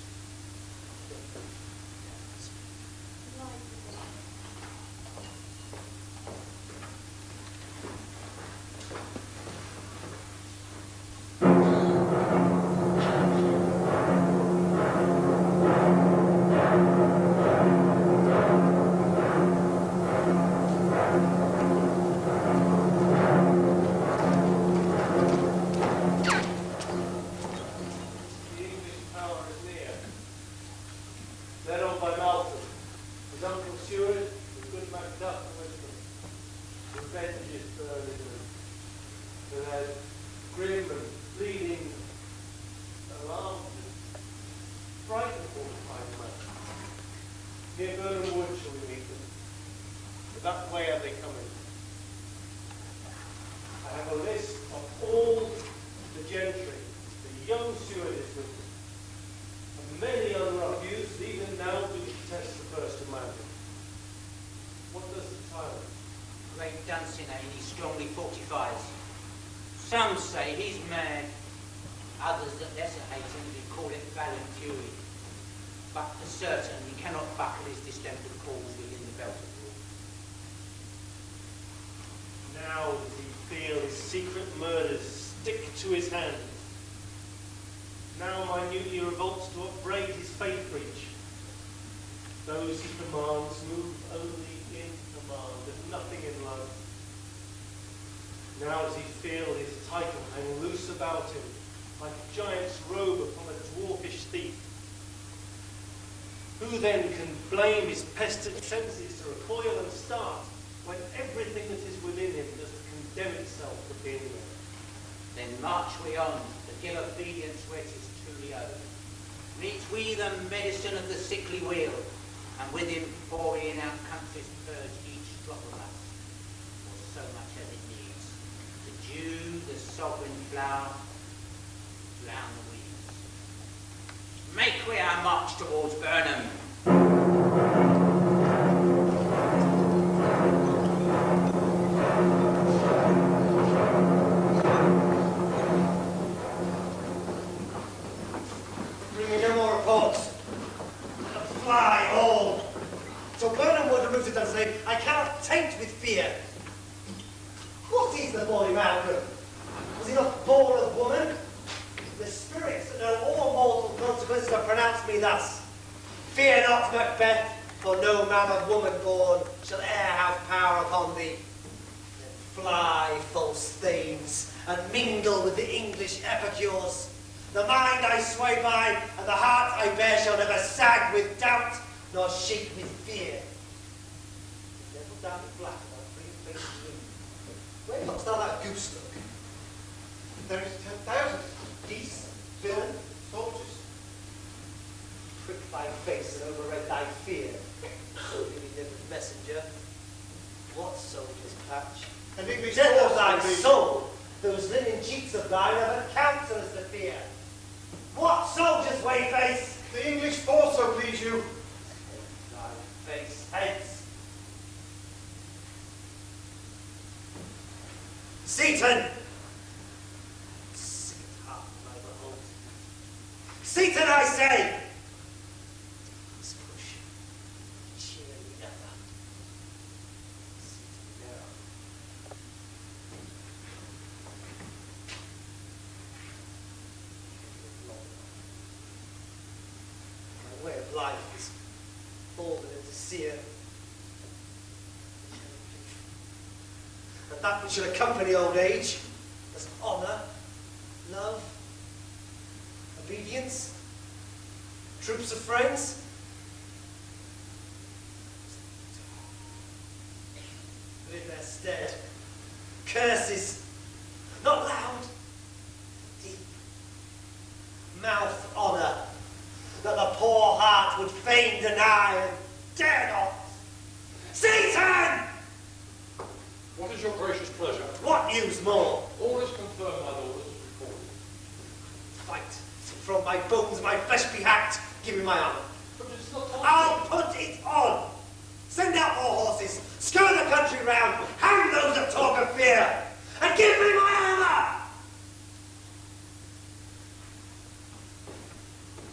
The English power is near. Led on by Malcolm, his uncle Stuart, the good Macbeth with them. Revenge is burning them. With their grim and bleeding, alarmed and frightened fortified men. Near Burnham Wood shall we meet them. But that way are they coming. I have a list of all the gentry. The young steward is with them. And many other of youths, even now, do contest the first commandment. What does the tyrant Some say he's mad. Others that lesser hate him do call it valiant fury. But for certain he cannot buckle his distempered cause within the belt of war. Now does he feel his secret murders stick to his hands. Now minutely revolts to upbraid his faith breach. Those he commands move only in command and nothing in love. Now does he feel his title hang loose about him, like a giant's robe upon a dwarfish thief. Who then can blame his pestered senses to recoil and start, when everything that is within him does condemn itself for being there? Then march we on, to give obedience where 'tis truly owed. Reach we the medicine of the sickly wheel, and with him pour we in our country's purge each drop of us, or so much as it needs. The dew, the sovereign flower, drown the winds. Make we our march towards Burnham. Bring me no more reports. Fly all. So Burnham would have rooted and say, I cannot taint with fear. What is the boy Malcolm? Was he not born of woman? The spirits that know all mortal consequences have pronounced me thus. Fear not, Macbeth, for no man of woman born shall e'er have power upon thee. Then fly, false thanes, and mingle with the English epicures. The mind I sway by, and the heart I bear shall never sag with doubt, nor shake with fear. The devil down the black, and I'll bring it face to him. Where dost thou that goose look? There is 10,000 geese, villain, soldiers. Prick thy face and overread thy fear. So be different messenger. What soldiers, Patch? And English Death of force, thy please. soul! Those linen cheeks of thine are but counsellors to fear. What soldiers, Wayface? The English force, so please you. Thy face, hence. Seaton! Sick at heart I behold. Seaton, I say! Let's push. Cheerly ever. Seaton now. My way of life is folded into seer. And that which should accompany old age as honour, love, obedience, troops of friends. But in their stead, curses, not loud, deep, mouth honour, that the poor heart would fain deny and dare not. Satan! What is your gracious pleasure? What news more? All is confirmed, my lord, as reported. Fight, from my bones my flesh be hacked. Give me my armour. But it is not possible. I'll put it on. Send out more horses. Scour the country round. Hang those that talk of fear. And give me my armour.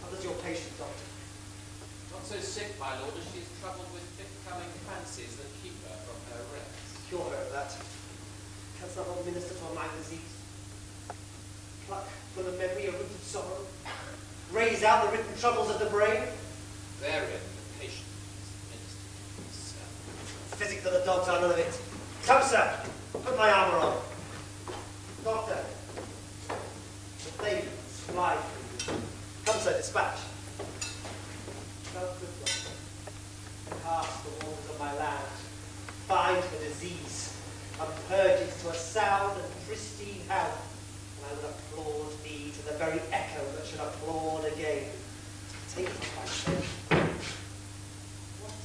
How does your patient, doctor? Not so sick, my lord, as she is troubled with fit-coming fancies that keep her from her rest. Cure her of that. Canst thou not minister to a mind disease? Pluck from the memory a root of sorrow. Raise out the written troubles of the brain. Therein the patient is ministered to himself. Physic to the dogs are none of it. Come, sir. Put my armour on. Doctor. The Davids fly for you. Come, sir, dispatch. Thou good doctor. Cast the waters of my land. Find the disease. And purge it to a sound and pristine health. And I would applaud thee to the very echo that should applaud again. Take it, my friend. What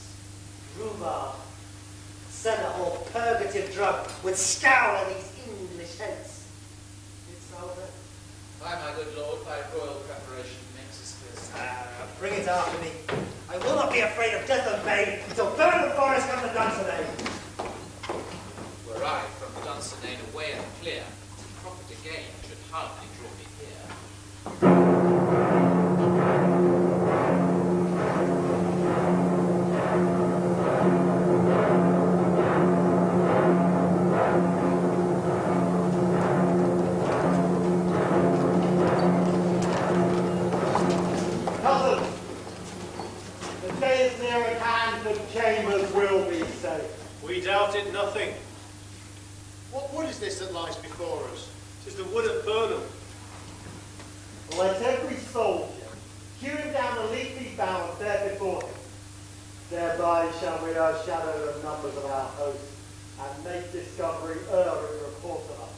rhubarb, senna, or purgative drug would scour these English heads? It's over. By my good lord, thy royal preparation makes us clear. Bring it after me. I will not be afraid of death and pain until Burnham Forest comes to Dunsinane. Were I from Dunsinane away and clear, profit again should hardly draw me here. Cousin, the day is near at hand that Chambers will be safe. We doubt it nothing. What wood is this that lies before us? 'Tis the wood at Burnham. Let every soldier hew him down a leafy bough there before him. Thereby shall we o'ershadow the numbers of our host, and make discovery err in report of us.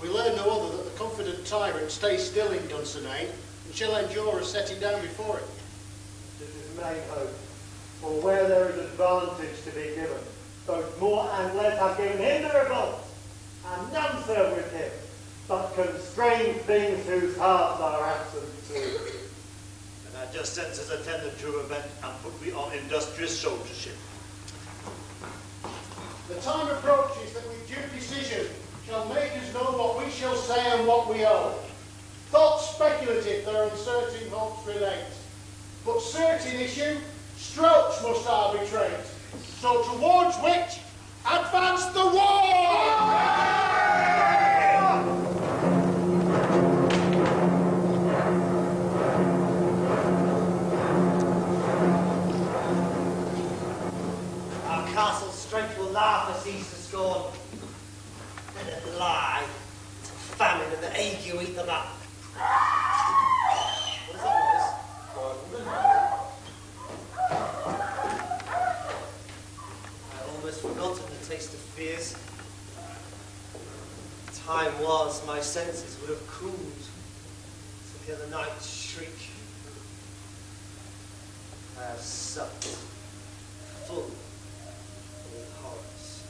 We learn no other that the confident tyrant stays still in Dunsinane, and shall endure a setting down before it. This is main hope, for where there is advantage to be given, both more and less have given him the revolt, and none serve with him, but constrain things whose hearts are absent too. And our just senses attend the true event and put we on industrious soldiership. The time approaches that with due decision shall make us know what we shall say and what we owe. Thoughts speculative their uncertain hopes relate, but certain issue, strokes must arbitrate. So towards which advance the war! Our castle's strength will laugh as seas to scorn. Let it lie till famine and the ague eat them up. What is that noise? I'd almost forgotten the taste of fears. Time was my senses would have cooled to hear the night's shriek. I have supped full with horrors.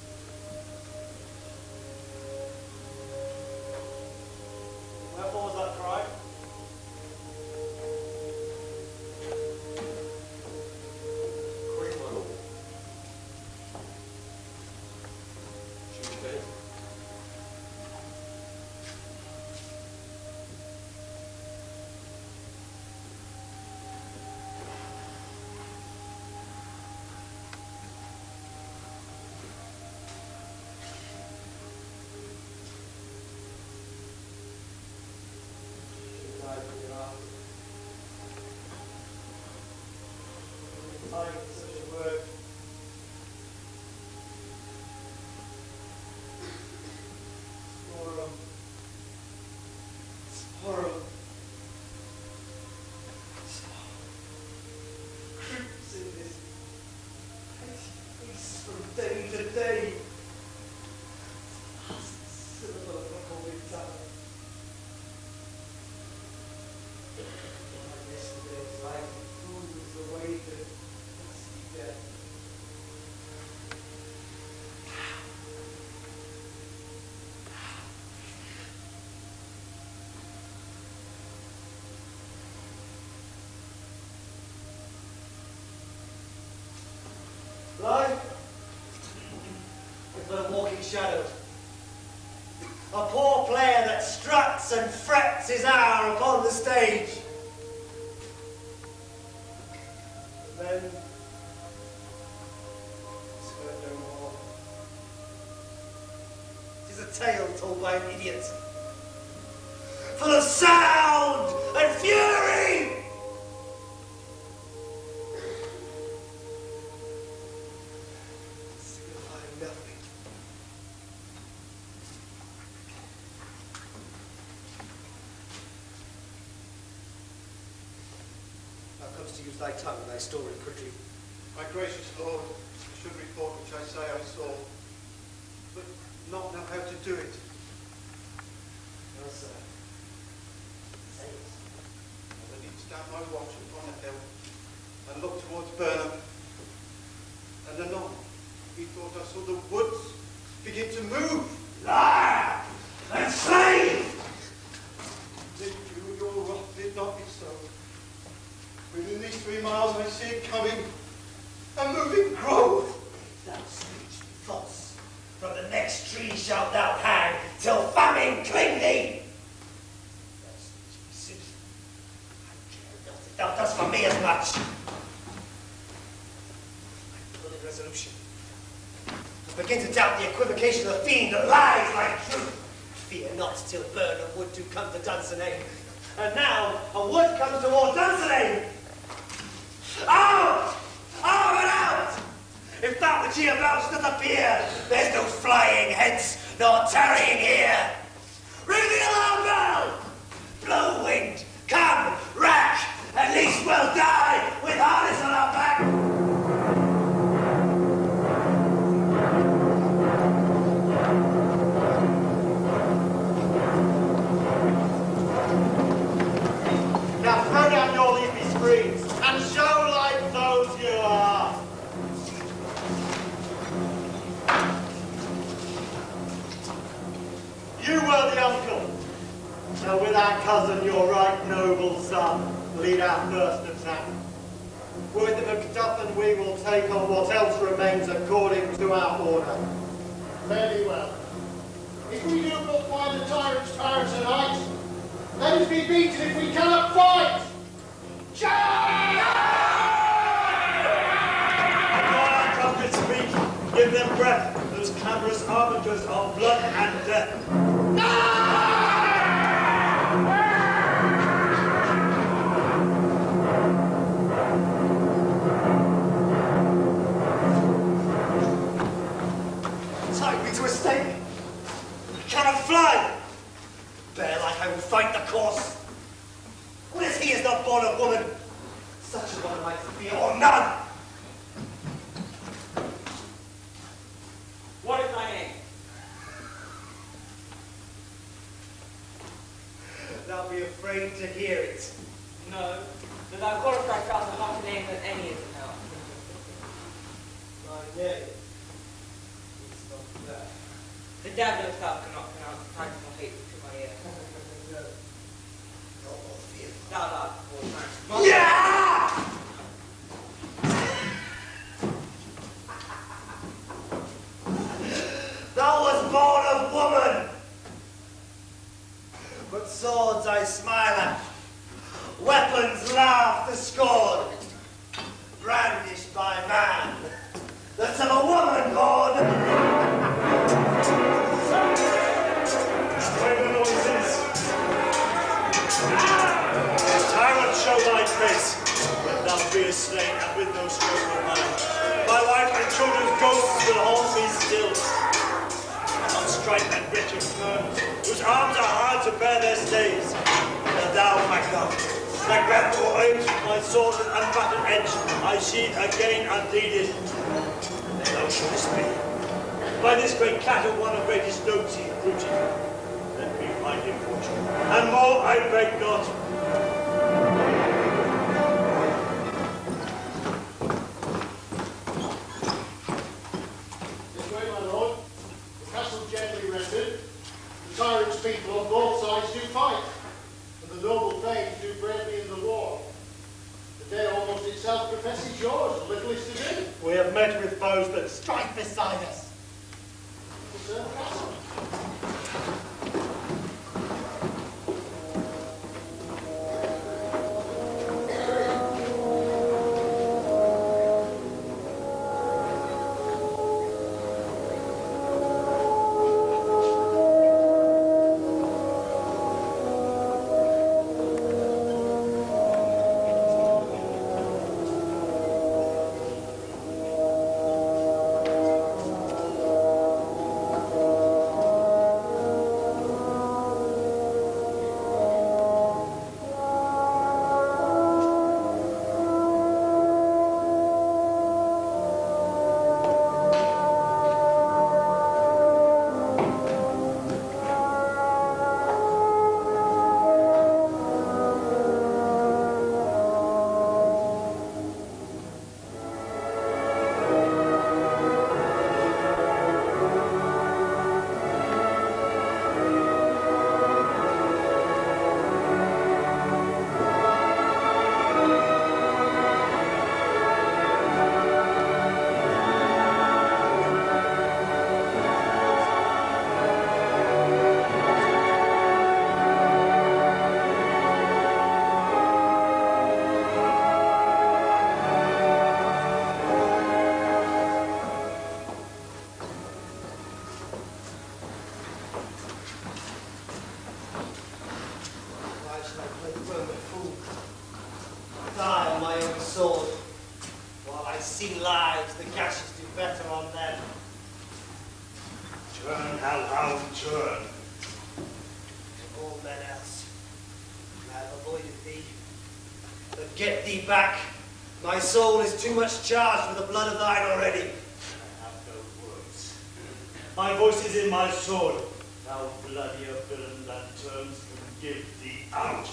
Wherefore was that cry? Queen, my lord. She is dead. Such a word. Sorrow. Creeps in this petty peace from day to day. Last syllable of the holy tongue. My yesterday's life proves away the dusty death. Life is but a walking shadow. A poor player that struts and frets his hour upon the stage. And then, it's heard no more. It is a tale told by an idiot, full of sound and fury. Signifying nothing. Thou comest to use thy tongue and thy story quickly. My gracious lord, I should report which I say I saw, but not know how to do it. No, sir. Say it. As I did stand my watch upon a hill, and looked towards Burnham, and anon, methought I saw the woods begin to move. Liar and slave! Did you, your wrath did not be so. Within these 3 miles I see it coming, a moving grove. Thou speech false. From the next tree shalt thou hang, till famine cling thee? Thou dost for me as much. I pull in resolution. I begin to doubt the equivocation of the fiend that lies like truth. Fear not till Burnham wood do come to Dunsinane. And now a wood comes toward Dunsinane. Out! Out and out! If that which here about doth appear, there's no flying hence, nor tarrying here. Ring the alarm bell! Blow wind, come, rack, at least we'll die with harness on our back. Now throw down your leafy screens and show like those you are. You were the uncle. Now with our cousin, your right noble son, lead our first attack. With the MacDuffin we will take on what else remains according to our order. Fairly well. If we do but find the tyrant's power tonight, let us be beaten if we cannot fight! Come to speak. Give them breath. Those clamorous arbiters of blood and death. Tie me to a stake. I cannot fly. Bear like I will fight the course. What is he is not born of woman? Such a one might fear or none. What is thy name? Thou be afraid to hear it. No, but thou callest thyself a hotter name than any is in hell. My name is not that. The devil himself cannot pronounce the title of hate to my ear. No more fear. Thou art for man. Yeah! Thou was born of woman, but swords I smile at, weapons laugh to scorn, brandished by man, that's of a woman born. Where the noises? Tyrant, show thy face, when thou beest slain and with no stroke of mine. My wife and children's ghosts will haunt me still. On strife and wretched men, whose arms are hard to bear their stays. And thou, my God, Macbeth or aims my sword and unbattered edge, I sheathe again unneeded. Thou shouldest be. By this great cattle, one of greatest notes he rooted. Let me find him fortune, and more I beg not. This way, my lord. The castle gently rendered. The tyrant's people on both sides do fight, and the noble thanes do bravely in the war. The day almost itself professes yours, little is to do. We have met with foes that strike beside us. To serve the castle. seen lives, the gashes do better on them. Turn, how turn. All men else, I have avoided thee. But get thee back. My soul is too much charged with the blood of thine already. I have no words. My voice is in my sword. Thou bloodier villain that turns and give thee out.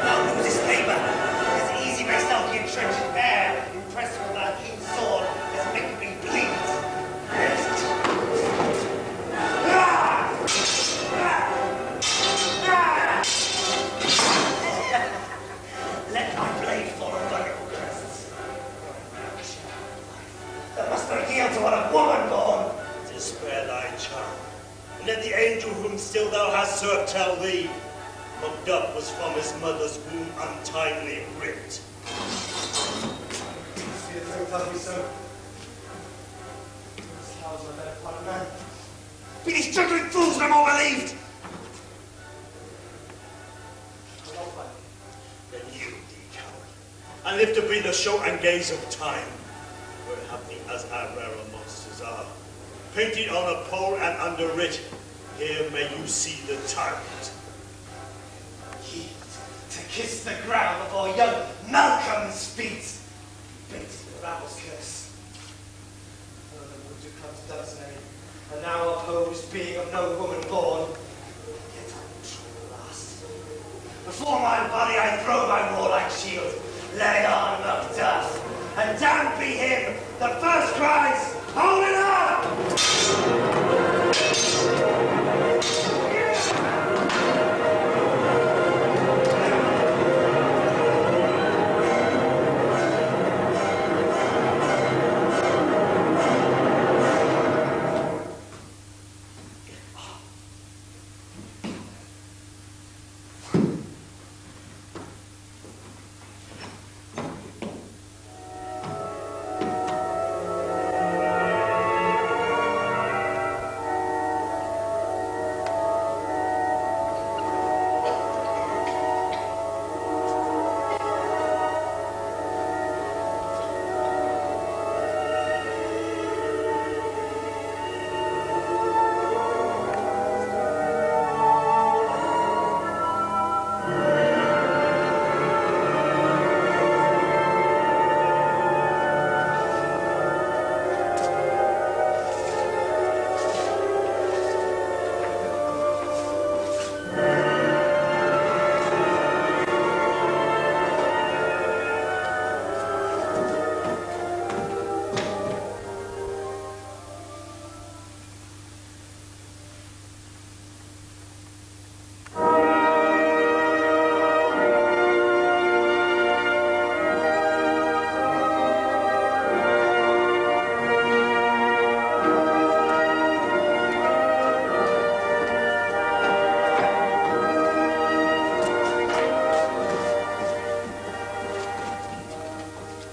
Thou losest labour. As easy mayst thou be entrenched in air, impressed with thy keen sword, as make me bleed. Let thy blade fall on thy crests. Thou must not yield to what a woman born. To spare thy child. And let the angel whom still thou hast served tell thee, Macbeth was from his mother's womb untimely ripped. See the truth of me, sir. This house I left one man. Be these juggling fools no more believed! Then yield thee, coward, and live to breathe the show and gaze of time, where haply as our rarer monsters are, painted on a pole and underwrit, here may you see the tyrant. Yield to kiss the ground before young Malcolm's feet. Beats the rabble's curse. Oh, the wood of clubs does name, and now opposed being of no woman born. Yet I will true last. Before my body I throw my warlike shield. Lay on, Macduff, and damned be him that first cries, hold it up!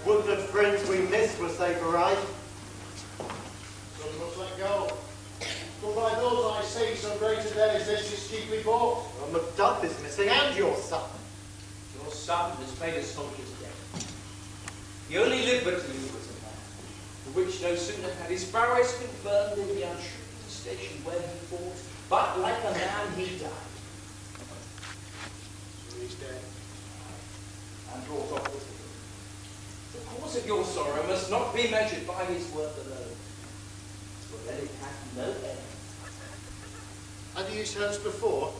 Would the friends we missed were safe arrived. Some must let go. But by those I see, so great a day as this is cheaply bought. Well, Macduff is missing, and your son. Your son has made a soldier's death. The only liberty was a man, the which no sooner had his prowess confirmed in the unshrinking station where he fought, but like a man he died. So he's dead. And brought off with him. The cause of your sorrow must not be measured by his worth alone, for then it hath no end. Had he used hands before?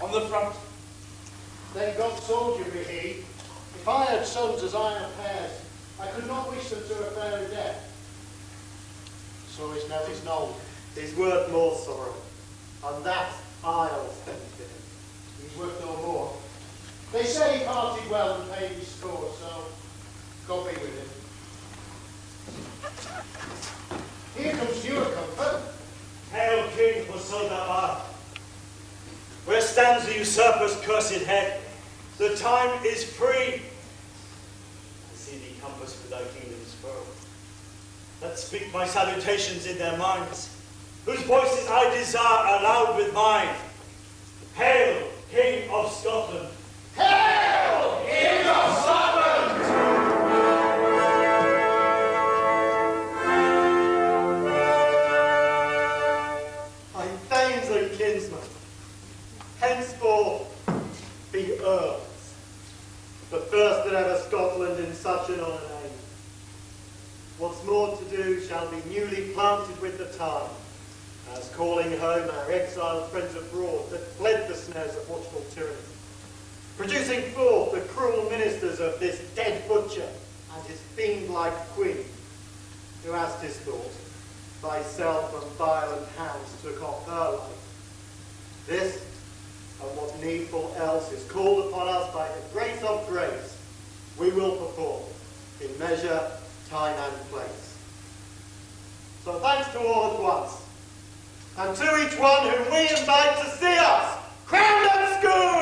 On the front, Then God soldier be he. If I had sons as I have hairs, I could not wish them to a fairer death. So his name is known. He's worth more sorrow, and that I'll spend with him. He's worth no more. They say he parted well and paid his score, so God be with him. Here comes you a comfort. Hail, King, for so thou art. Where stands the usurper's cursed head? The time is free. I see thee compassed with thy kingdom's foe. That speak my salutations in their minds, whose voices I desire aloud with mine. Hail, King of Scotland. Hail, King of Scotland! I'm thanes and kinsmen, henceforth be earls, the first that ever Scotland in such an honour named. What's more to do shall be newly planted with the time, as calling home our exiled friends abroad that fled the snares of watchful tyranny, producing forth the cruel ministers of this dead butcher and his fiend-like queen, who, as 'tis thought, by self and violent hands took off her life. This, and what needful else is called upon us by the grace of grace, we will perform in measure, time and place. So thanks to all at once, and to each one whom we invite to see us crowned at school!